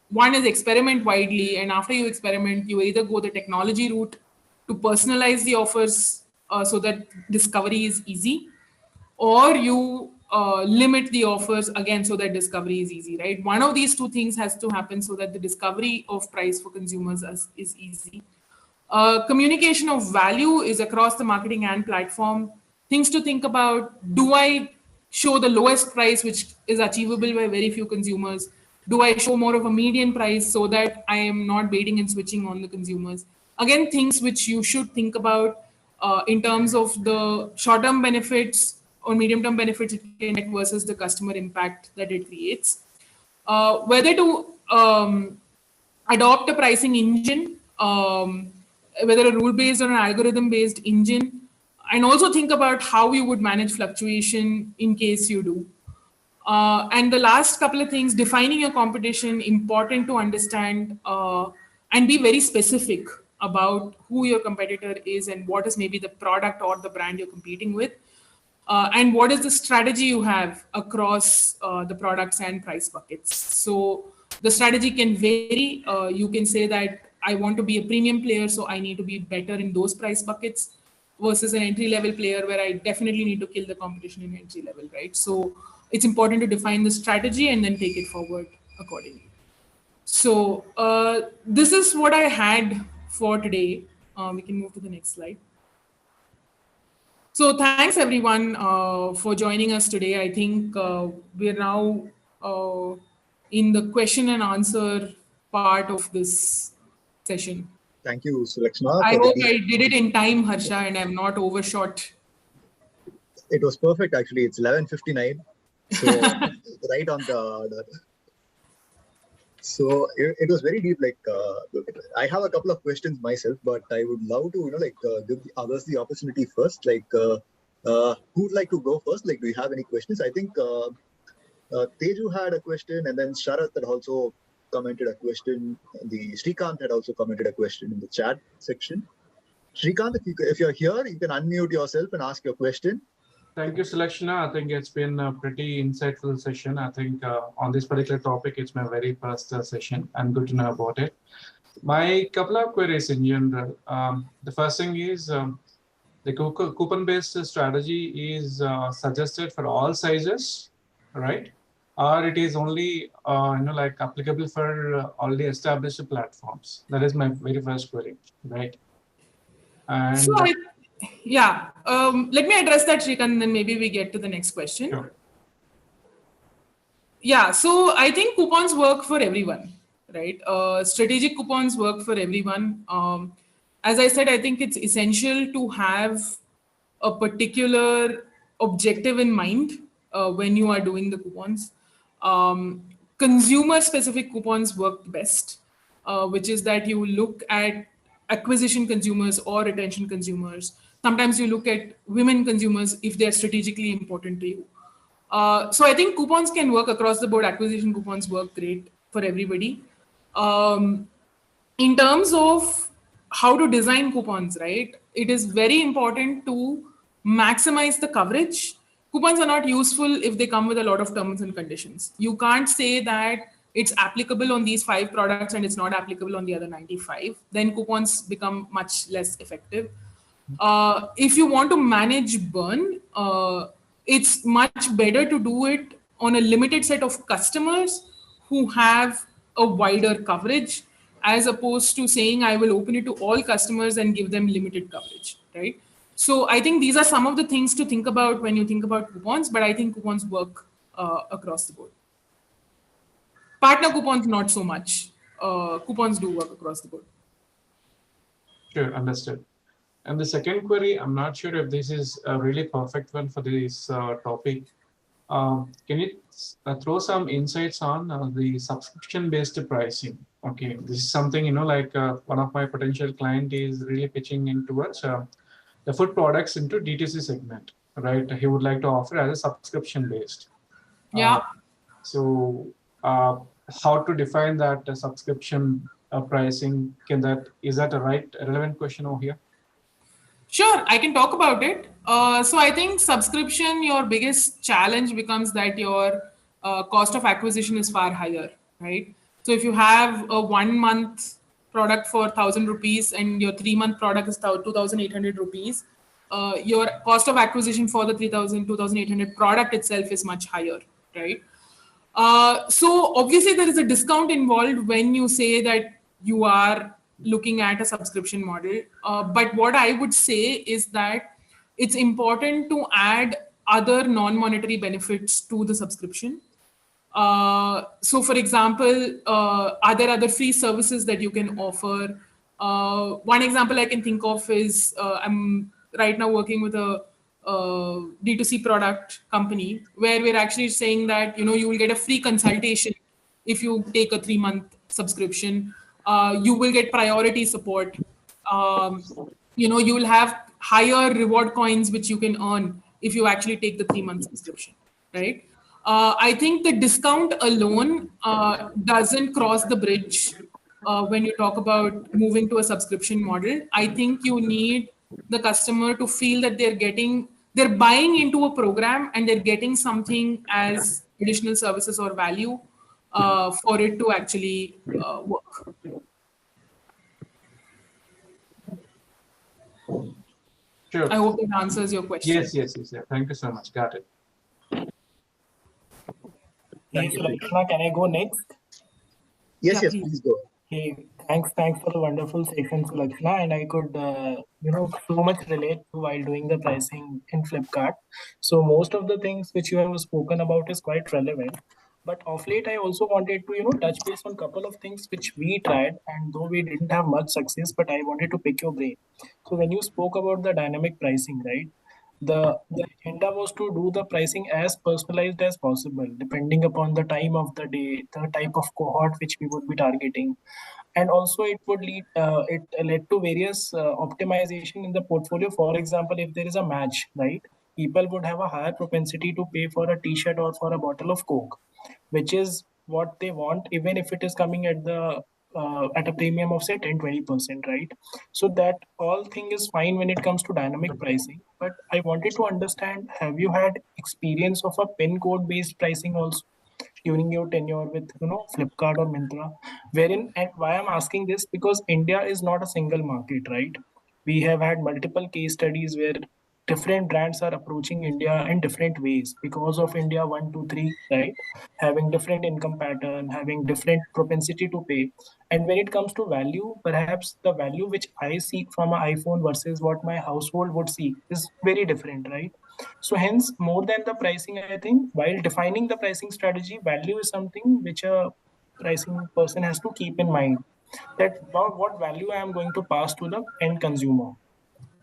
Speaker 4: one is experiment widely, and after you experiment, you either go the technology route to personalize the offers so that discovery is easy, or you limit the offers again so that discovery is easy, right? One of these two things has to happen so that the discovery of price for consumers is easy. Communication of value is across the marketing and platform. Things to think about: do I show the lowest price, which is achievable by very few consumers? Do I show more of a median price so that I am not baiting and switching on the consumers? Again, things which you should think about in terms of the short-term benefits or medium-term benefits it can get versus the customer impact that it creates. Whether to adopt a pricing engine, whether a rule-based or an algorithm-based engine, and also think about how you would manage fluctuation in case you do. And the last couple of things: defining your competition, important to understand and be very specific about who your competitor is and what is maybe the product or the brand you're competing with. And what is the strategy you have across the products and price buckets. So the strategy can vary. You can say that I want to be a premium player, so I need to be better in those price buckets, versus an entry level player where I definitely need to kill the competition in entry level, right? So it's important to define the strategy and then take it forward accordingly. So this is what I had for today. We can move to the next slide. So thanks everyone for joining us today. I think we're now in the question and answer part of this session.
Speaker 1: Thank you, Sulakshana.
Speaker 4: I hope I did it in time, Harsha, and I'm not overshot.
Speaker 1: It was perfect, actually. It's 11:59, so right on the. So it was very deep. Like I have a couple of questions myself, but I would love to, give the others the opportunity first. Like, who'd like to go first? Like, do you have any questions? I think Teju had a question, and then Sharath had also commented a question. The Srikanth had also commented a question in the chat section. Srikanth, if you're here, you can unmute yourself and ask your question.
Speaker 5: Thank you, Sulakshana. I think it's been a pretty insightful session. I think on this particular topic, it's my very first session, and good to know about it. My couple of queries in general. The first thing is the coupon-based strategy is suggested for all sizes, right? Or it is only applicable for already established platforms. That is my very first query, right? And
Speaker 4: so let me address that, Shrikant, and then maybe we get to the next question.
Speaker 5: Sure.
Speaker 4: Yeah, so I think coupons work for everyone, right? Strategic coupons work for everyone. As I said, I think it's essential to have a particular objective in mind when you are doing the coupons. Consumer-specific coupons work best, which is that you look at acquisition consumers or retention consumers. Sometimes you look at women consumers if they're strategically important to you. So I think coupons can work across the board. Acquisition coupons work great for everybody. In terms of how to design coupons, right? It is very important to maximize the coverage. Coupons are not useful if they come with a lot of terms and conditions. You can't say that it's applicable on these 5 products and it's not applicable on the other 95. Then coupons become much less effective. If you want to manage burn, it's much better to do it on a limited set of customers who have a wider coverage, as opposed to saying I will open it to all customers and give them limited coverage, right? So I think these are some of the things to think about when you think about coupons, but I think coupons work across the board. Partner coupons, not so much. Coupons do work across the board.
Speaker 5: Sure, understood. And the second query, I'm not sure if this is a really perfect one for this topic. Can you throw some insights on the subscription-based pricing? Okay, this is something, one of my potential client is really pitching in towards the food products into D2C segment, right? He would like to offer as a subscription-based.
Speaker 4: Yeah.
Speaker 5: So how to define that subscription pricing? Is that a relevant question over here?
Speaker 4: Sure, I can talk about it. So I think subscription, your biggest challenge becomes that your cost of acquisition is far higher, right? So if you have a 1 month product for 1,000 rupees and your 3 month product is 2,800 rupees, your cost of acquisition for the 2,800 product itself is much higher, right? So obviously there is a discount involved when you say that you are looking at a subscription model. But what I would say is that it's important to add other non-monetary benefits to the subscription. So for example, are there other free services that you can offer? One example I can think of is I'm right now working with a D2C product company where we're actually saying that, you will get a free consultation if you take a 3 month subscription. You will get priority support. Um, you will have higher reward coins which you can earn if you actually take the 3 month subscription, right? I think the discount alone doesn't cross the bridge when you talk about moving to a subscription model. I think you need the customer to feel that they're buying into a program and they're getting something as additional services or value for it to actually work.
Speaker 5: Sure.
Speaker 4: I hope that answers your question.
Speaker 5: Yes. Thank you so much. Got it.
Speaker 6: Hey, Sulakshana, can I go next?
Speaker 1: Yes, please go.
Speaker 6: Hey, thanks for the wonderful session, Sulakshana, and I could, so much relate to while doing the pricing in Flipkart. So most of the things which you have spoken about is quite relevant. But of late, I also wanted to, touch base on a couple of things which we tried, and though we didn't have much success, but I wanted to pick your brain. So when you spoke about the dynamic pricing, right? The agenda was to do the pricing as personalized as possible, depending upon the time of the day, the type of cohort which we would be targeting, and also it would it led to various optimization in the portfolio. For example, if there is a match, right, people would have a higher propensity to pay for a t-shirt or for a bottle of Coke, which is what they want, even if it is coming at a premium of say 10-20%, right? So that all thing is fine when it comes to dynamic pricing. But I wanted to understand, have you had experience of a pin code based pricing also during your tenure with Flipkart or Myntra? Wherein, and why I'm asking this, because India is not a single market, right? We have had multiple case studies where different brands are approaching India in different ways because of India 1, 2, 3, right? Having different income pattern, having different propensity to pay. And when it comes to value, perhaps the value which I seek from an iPhone versus what my household would seek is very different, right? So hence, more than the pricing, I think while defining the pricing strategy, value is something which a pricing person has to keep in mind, that what value I am going to pass to the end consumer.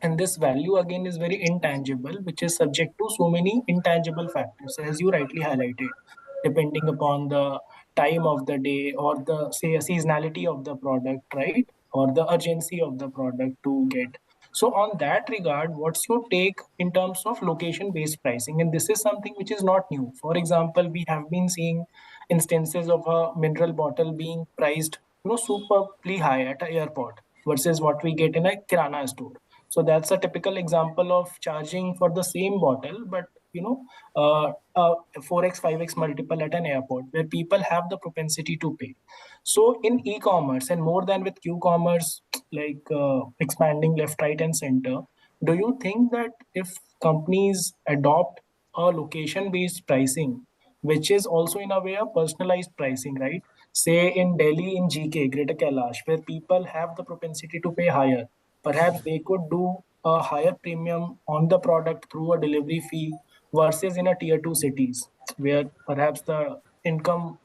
Speaker 6: And this value again is very intangible, which is subject to so many intangible factors, as you rightly highlighted, depending upon the time of the day or the say seasonality of the product, right? Or the urgency of the product to get. So on that regard, what's your take in terms of location based pricing? And this is something which is not new. For example, we have been seeing instances of a mineral bottle being priced superbly high at an airport versus what we get in a kirana store. So that's a typical example of charging for the same bottle, but 4x 5x multiple at an airport where people have the propensity to pay. So in e-commerce, and more than with q-commerce, like expanding left, right, and center, do you think that if companies adopt a location based pricing, which is also in a way a personalized pricing, right? Say in Delhi, in GK, Greater Kailash, where people have the propensity to pay higher, perhaps they could do a higher premium on the product through a delivery fee versus in a tier 2 cities where perhaps the income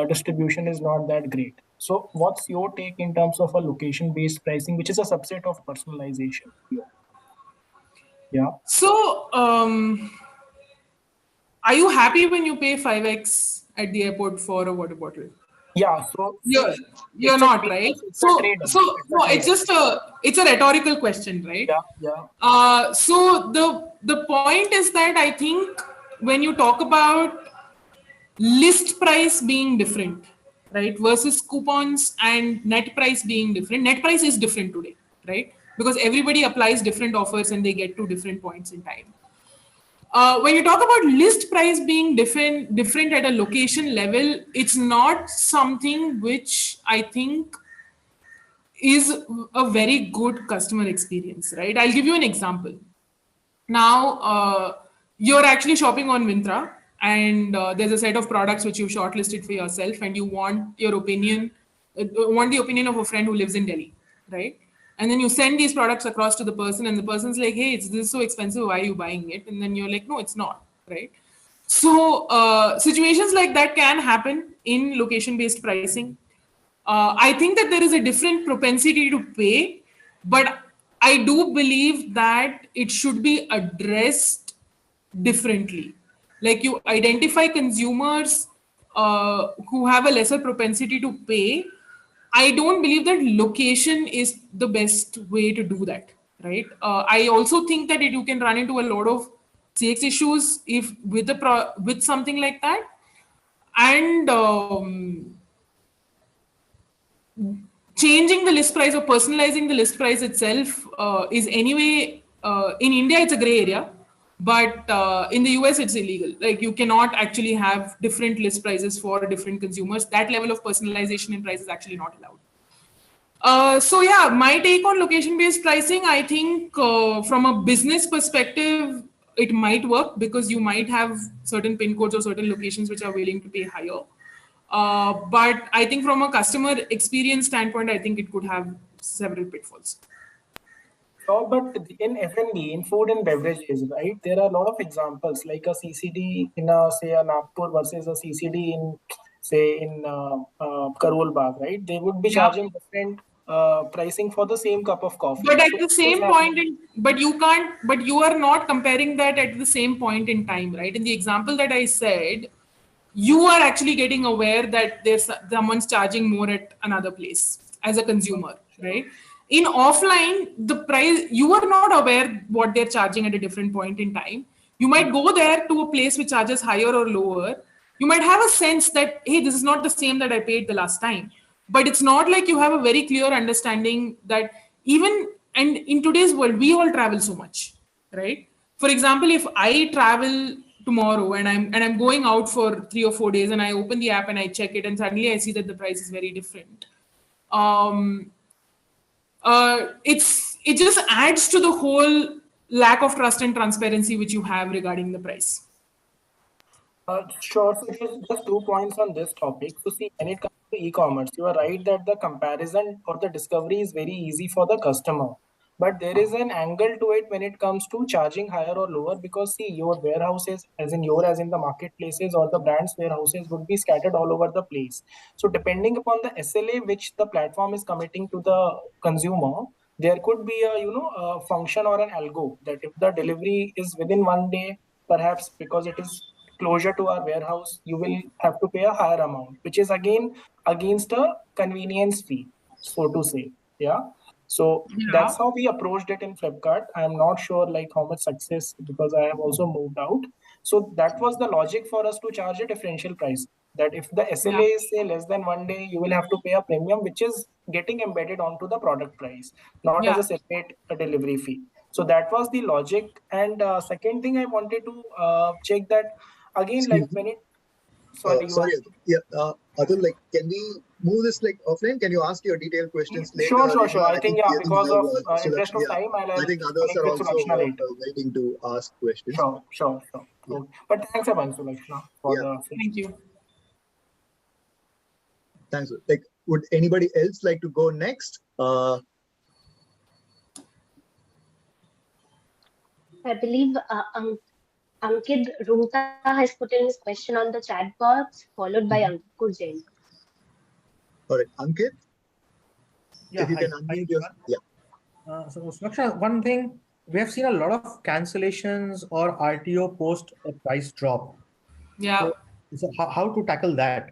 Speaker 6: distribution is not that great. So what's your take in terms of a location based pricing, which is a subset of personalization here? Yeah.
Speaker 4: So, are you happy when you pay 5x at the airport for a water bottle?
Speaker 6: Yeah, so
Speaker 4: you're not, right? It's a rhetorical question, right?
Speaker 6: Yeah.
Speaker 4: So the point is that I think when you talk about list price being different, right? Versus coupons and net price being different. Net price is different today, right? Because everybody applies different offers and they get to different points in time. When you talk about list price being different at a location level, it's not something which I think is a very good customer experience, right? I'll give you an example. Now, you're actually shopping on Myntra, and there's a set of products which you've shortlisted for yourself, and you want your opinion, want the opinion of a friend who lives in Delhi, right? And then you send these products across to the person, and the person's like, "Hey, this is so expensive. Why are you buying it?" And then you're like, "No, it's not," right? So situations like that can happen in location-based pricing. I think that there is a different propensity to pay, but I do believe that it should be addressed differently. Like you identify consumers who have a lesser propensity to pay. I don't believe that location is the best way to do that, right? I also think that you can run into a lot of CX issues if with something like that, and changing the list price or personalizing the list price itself is anyway in India it's a gray area, but in the US it's illegal. Like you cannot actually have different list prices for different consumers. That level of personalization in price is actually not allowed. So yeah, my take on location-based pricing, I think from a business perspective, it might work because you might have certain pin codes or certain locations which are willing to pay higher. But I think from a customer experience standpoint, I think it could have several pitfalls.
Speaker 6: So, but in F&B, in food and beverages, right, there are a lot of examples like a CCD in say a Nagpur versus a CCD in say in Karol Bagh, right? They would be charging different pricing for the same cup of coffee.
Speaker 4: But at the same point but you are not comparing that at the same point in time, right? In the example that I said, you are actually getting aware that there's someone's charging more at another place as a consumer, right? In offline, the price, you are not aware what they're charging at a different point in time. You might go there to a place which charges higher or lower. You might have a sense that, hey, this is not the same that I paid the last time. But it's not like you have a very clear understanding that and in today's world, we all travel so much, right? For example, if I travel tomorrow and I'm going out for 3 or 4 days and I open the app and I check it and suddenly I see that the price is very different. It just adds to the whole lack of trust and transparency which you have regarding the price.
Speaker 6: Sure. So just 2 points on this topic. So see, when it comes to e-commerce, you are right that the comparison or the discovery is very easy for the customer. But there is an angle to it when it comes to charging higher or lower, because see, your warehouses, as in the marketplaces or the brand's warehouses, would be scattered all over the place. So depending upon the SLA which the platform is committing to the consumer, there could be a function or an algo that if the delivery is within 1 day, perhaps because it is closer to our warehouse, you will have to pay a higher amount, which is again against a convenience fee, so to say. Yeah. So that's how we approached it in Flipkart. I'm not sure like how much success, because I have also moved out. So that was the logic for us to charge a differential price. That if the SLA is say less than 1 day, you will have to pay a premium, which is getting embedded onto the product price, not as a separate delivery fee. So that was the logic. And second thing I wanted to check that again, like when it. Sorry,
Speaker 1: Atul, like, can we move this like offline? Can you ask your detailed questions later?
Speaker 6: Sure. I think because of interest of time,
Speaker 1: I think others are also waiting to ask questions.
Speaker 6: Sure. Yeah. But thanks a bunch, Sulakshana, for the.
Speaker 4: Thank you.
Speaker 1: Thanks. Like, would anybody else like to go next?
Speaker 3: I believe Ankit Rumta has put in his question on the chat box, followed by Ankur Jain.
Speaker 1: All right, Ankit?
Speaker 7: Yeah,
Speaker 1: if you can unmute yourself.
Speaker 7: Yeah. So, Sulakshana, one thing, we have seen a lot of cancellations or RTO post a price drop.
Speaker 4: Yeah.
Speaker 7: So how to tackle that?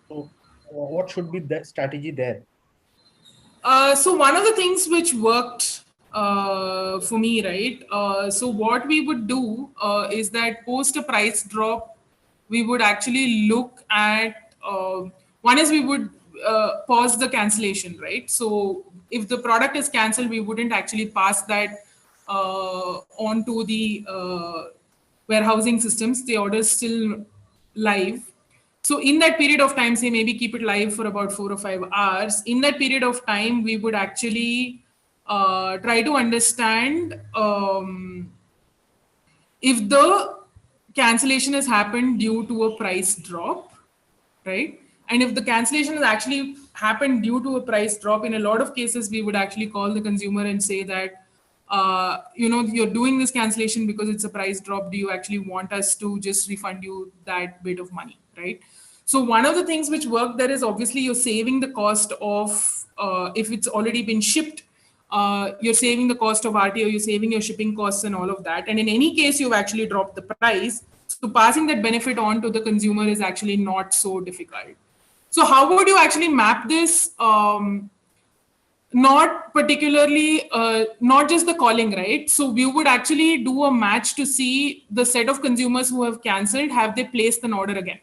Speaker 7: So what should be the strategy there?
Speaker 4: So one of the things which worked for me, right? So what we would do is that post a price drop, we would actually look at, one is we would pause the cancellation, right? So if the product is cancelled, we wouldn't actually pass that on to the warehousing systems. The order is still live. So in that period of time, say maybe keep it live for about 4 or 5 hours. In that period of time, we would actually try to understand if the cancellation has happened due to a price drop, right? And if the cancellation has actually happened due to a price drop, in a lot of cases, we would actually call the consumer and say that, you're doing this cancellation because it's a price drop. Do you actually want us to just refund you that bit of money, right? So one of the things which work there is obviously you're saving the cost of, if it's already been shipped, you're saving the cost of RTO, you're saving your shipping costs and all of that. And in any case, you've actually dropped the price. So passing that benefit on to the consumer is actually not so difficult. So how would you actually map this? Not particularly, not just the calling, right? So we would actually do a match to see the set of consumers who have canceled, have they placed an order again?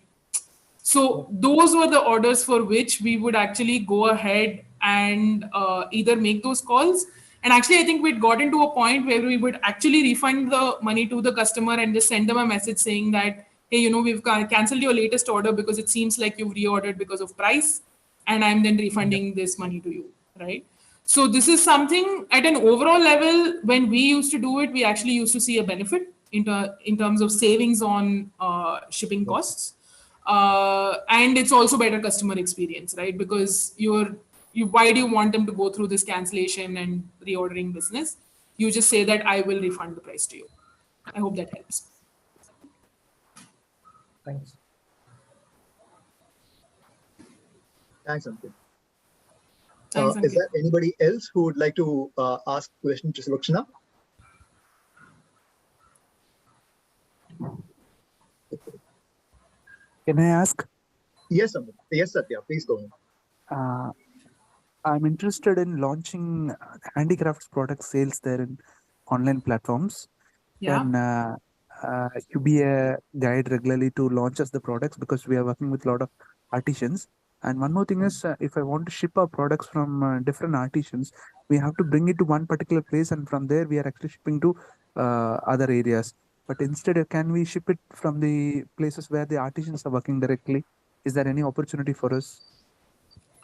Speaker 4: So those were the orders for which we would actually go ahead and either make those calls. And actually, I think we'd gotten to a point where we would actually refund the money to the customer and just send them a message saying that, hey, we've canceled your latest order because it seems like you've reordered because of price, and I'm then refunding this money to you, right? So this is something at an overall level, when we used to do it, we actually used to see a benefit in terms of savings on shipping costs. And it's also better customer experience, right? Because why do you want them to go through this cancellation and reordering business? You just say that I will refund the price to you. I hope that helps.
Speaker 7: Thanks.
Speaker 1: Thanks, Ankit.
Speaker 4: Thanks,
Speaker 1: Is
Speaker 4: Ankit.
Speaker 1: there anybody else who would like to ask a question to Sulakshana?
Speaker 8: Can I ask?
Speaker 1: Yes, Amit. Yes, Satya. Please go ahead.
Speaker 8: I'm interested in launching handicrafts product sales there in online platforms.
Speaker 4: Yeah.
Speaker 8: Can you be a guide regularly to launch us the products, because we are working with a lot of artisans. And one more thing is, if I want to ship our products from different artisans, we have to bring it to one particular place, and from there we are actually shipping to other areas. But instead, can we ship it from the places where the artisans are working directly? Is there any opportunity for us?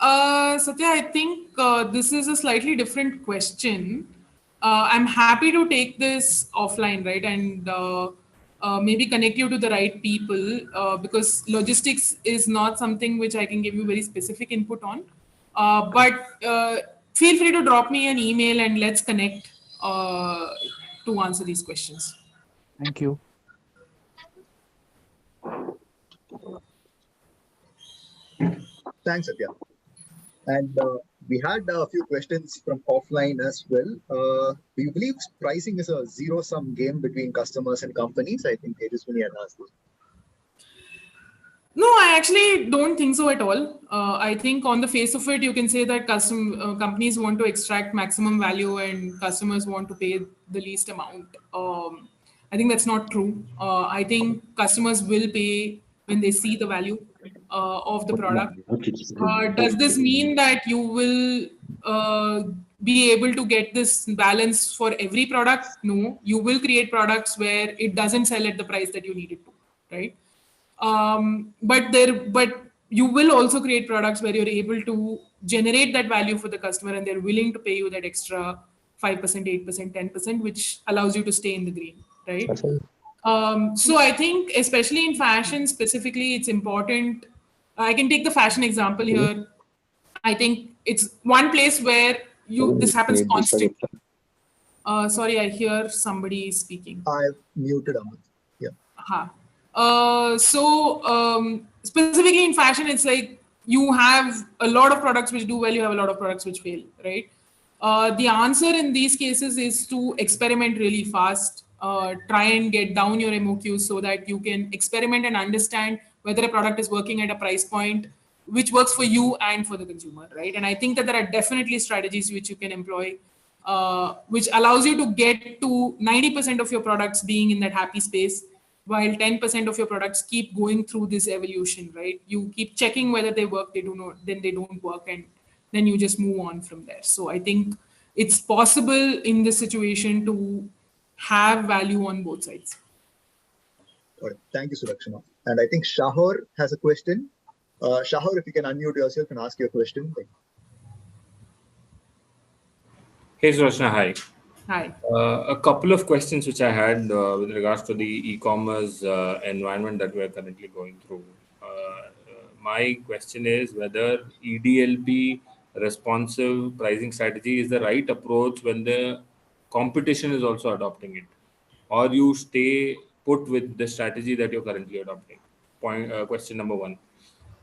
Speaker 4: Satya, I think this is a slightly different question. I'm happy to take this offline, right? And maybe connect you to the right people, because logistics is not something which I can give you very specific input on. But feel free to drop me an email and let's connect to answer these questions.
Speaker 8: Thank you.
Speaker 1: Thanks, Satya. And we had a few questions from offline as well. Do you believe pricing is a zero-sum game between customers and companies? I think Tejaswini had asked this.
Speaker 4: No, I actually don't think so at all. I think on the face of it, you can say that companies want to extract maximum value and customers want to pay the least amount. I think that's not true. I think customers will pay when they see the value of the product. Does this mean that you will be able to get this balance for every product? No, you will create products where it doesn't sell at the price that you need it to, right? But you will also create products where you're able to generate that value for the customer and they're willing to pay you that extra 5%, 8%, 10%, which allows you to stay in the green, right? So I think, especially in fashion specifically, it's important. I can take the fashion example here. I think it's one place where this happens constantly. Sorry, I hear somebody speaking.
Speaker 1: I've muted Amit. Yeah.
Speaker 4: Specifically in fashion, it's like you have a lot of products which do well, you have a lot of products which fail, right? The answer in these cases is to experiment really fast, try and get down your MOQs so that you can experiment and understand whether a product is working at a price point which works for you and for the consumer, right? And I think that there are definitely strategies which you can employ, which allows you to get to 90% of your products being in that happy space. while 10% of your products keep going through this evolution, right? You keep checking whether they work, they do not, then they don't work, and then you just move on from there. So I think it's possible in this situation to have value on both sides.
Speaker 1: All right. Thank you, Sulakshana. And I think Shahor has a question. Shahor, if you can unmute yourself and ask your question.
Speaker 9: Hey, Sulakshana, hi.
Speaker 4: Hi.
Speaker 9: A couple of questions which I had with regards to the e-commerce environment that we're currently going through. My question is whether EDLP responsive pricing strategy is the right approach when the competition is also adopting it, or you stay put with the strategy that you're currently adopting. Question number one.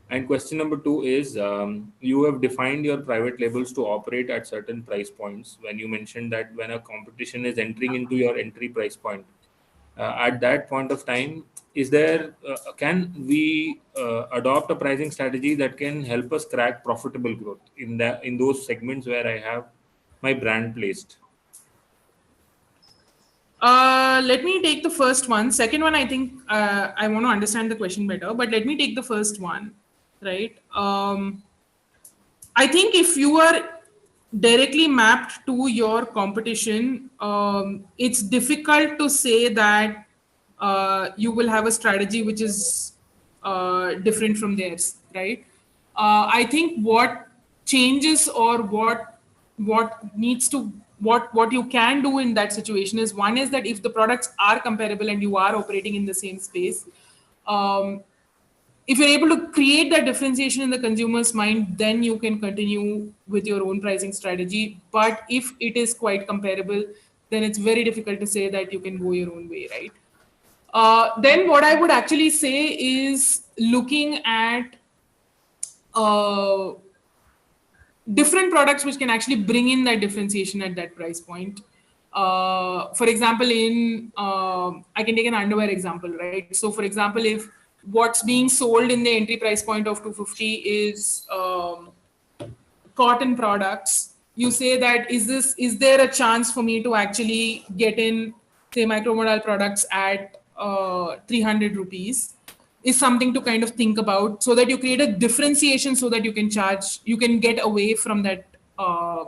Speaker 9: And question number two is, you have defined your private labels to operate at certain price points. When you mentioned that when a competition is entering into your entry price point, at that point of time, is there, can we adopt a pricing strategy that can help us crack profitable growth in those segments where I have my brand placed?
Speaker 4: Let me take the first one. Second one, I think I want to understand the question better, but let me take the first one, right? I think if you are directly mapped to your competition, it's difficult to say that you will have a strategy which is different from theirs, right? I think what changes or what needs to what you can do in that situation is, one is that if the products are comparable and you are operating in the same space, if you're able to create that differentiation in the consumer's mind, then you can continue with your own pricing strategy. But if it is quite comparable, then it's very difficult to say that you can go your own way, right? Then what I would actually say is looking at different products which can actually bring in that differentiation at that price point. For example, I can take an underwear example, right? So for example, if what's being sold in the entry price point of 250 is cotton products, you say that is there a chance for me to actually get in, say, micromodal products at 300 rupees, is something to kind of think about, so that you create a differentiation so that you can get away from that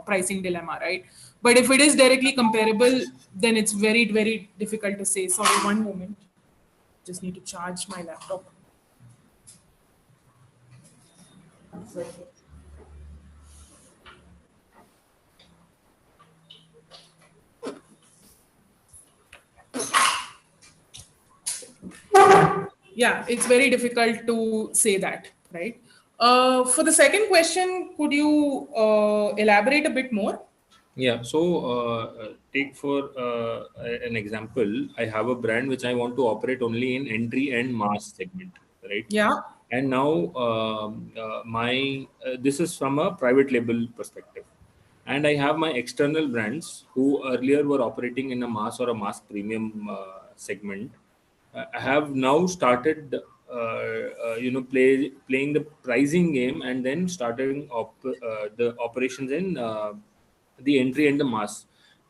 Speaker 4: pricing dilemma, right? But if it is directly comparable, then it's very, very difficult to say. Sorry, one moment. Just need to charge my laptop. Yeah, it's very difficult to say that, right? For the second question, could you elaborate a bit more?
Speaker 9: Yeah, so take for an example, I have a brand which I want to operate only in entry and mass segment, right?
Speaker 4: Yeah.
Speaker 9: And now this is from a private label perspective. And I have my external brands who earlier were operating in a mass or a mass premium segment. I have now started, playing the pricing game and then starting the operations in the entry and the mass,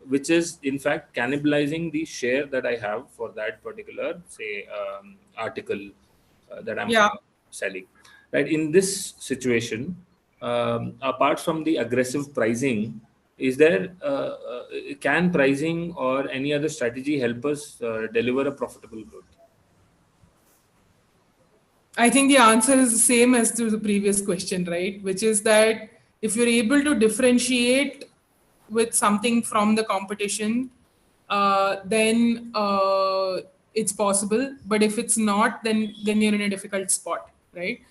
Speaker 9: which is in fact cannibalizing the share that I have for that particular, say, article that I'm selling. Right, in this situation, apart from the aggressive pricing, is there can pricing or any other strategy help us deliver a profitable growth?
Speaker 4: I think the answer is the same as to the previous question, right? Which is that if you're able to differentiate with something from the competition, then it's possible. But if it's not, then you're in a difficult spot, right?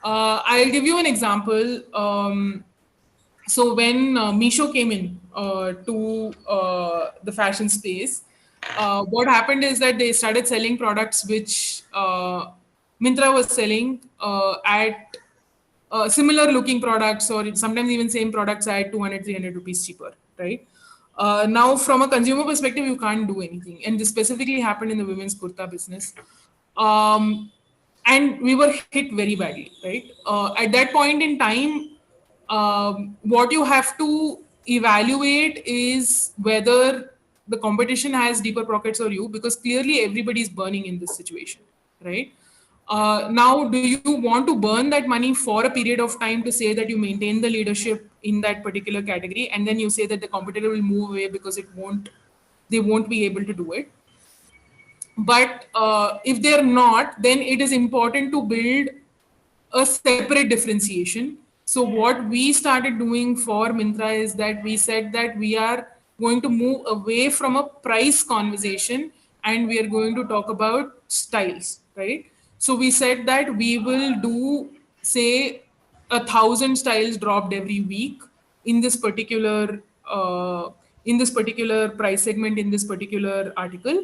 Speaker 4: I'll give you an example. So when Meesho came in to the fashion space, what happened is that they started selling products which Myntra was selling at similar looking products, or sometimes even same products at 200, 300 rupees cheaper, right? Now, from a consumer perspective, you can't do anything. And this specifically happened in the women's kurta business. And we were hit very badly, right? At that point in time, what you have to evaluate is whether the competition has deeper pockets or you, because clearly everybody is burning in this situation, right? Now, do you want to burn that money for a period of time to say that you maintain the leadership in that particular category, and then you say that the competitor will move away because they won't be able to do it? But if they're not, then it is important to build a separate differentiation. So what we started doing for Myntra is that we said that we are going to move away from a price conversation and we are going to talk about styles, right? So we said that we will do, say, 1,000 styles dropped every week in this particular price segment, in this particular article,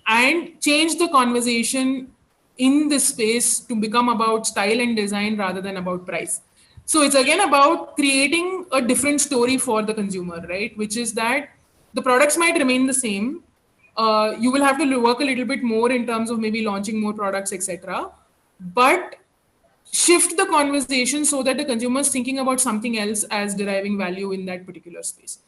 Speaker 4: and change the conversation in this space to become about style and design rather than about price. So it's again about creating a different story for the consumer, right? Which is that the products might remain the same. You will have to work a little bit more in terms of maybe launching more products, etc. But shift the conversation so that the consumer is thinking about something else as deriving value in that particular space.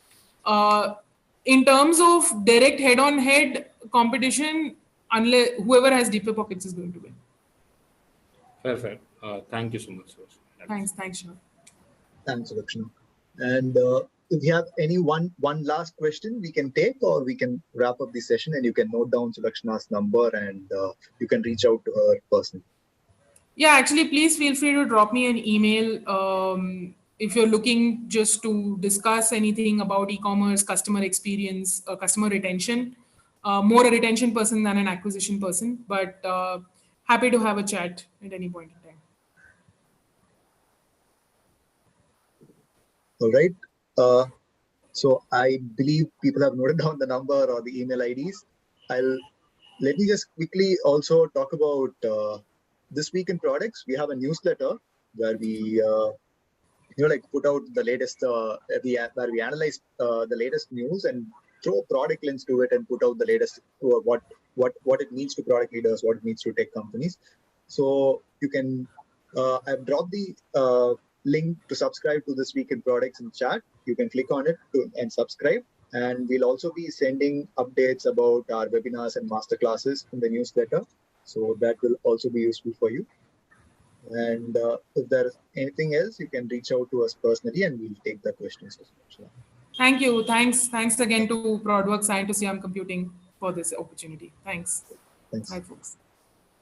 Speaker 4: In terms of direct head-on-head competition, unless whoever has deeper pockets is going to win.
Speaker 9: Perfect. Thank you so much, sir.
Speaker 4: Thanks, Shiva.
Speaker 1: Thanks, Sulakshana. And if you have any one last question, we can take, or we can wrap up the session, and you can note down Sulakshana's number and you can reach out to her personally.
Speaker 4: Yeah, actually, please feel free to drop me an email if you're looking just to discuss anything about e-commerce, customer experience, customer retention. More a retention person than an acquisition person, but happy to have a chat at any point in time.
Speaker 1: All right. So I believe people have noted down the number or the email IDs. Let me just quickly also talk about this week in products. We have a newsletter where we put out the latest where we analyze the latest news and throw a product lens to it and put out the latest what it means to product leaders, what it means to tech companies. So you can I've dropped the link to subscribe to This Week in Products in chat. You can click on it and subscribe. And we'll also be sending updates about our webinars and masterclasses in the newsletter. So that will also be useful for you. And if there's anything else, you can reach out to us personally and we'll take the questions as well.
Speaker 4: Thank you. Thanks again to ProdWorks and to Siam Computing for this opportunity. Thanks.
Speaker 1: Thanks.
Speaker 4: Bye, folks.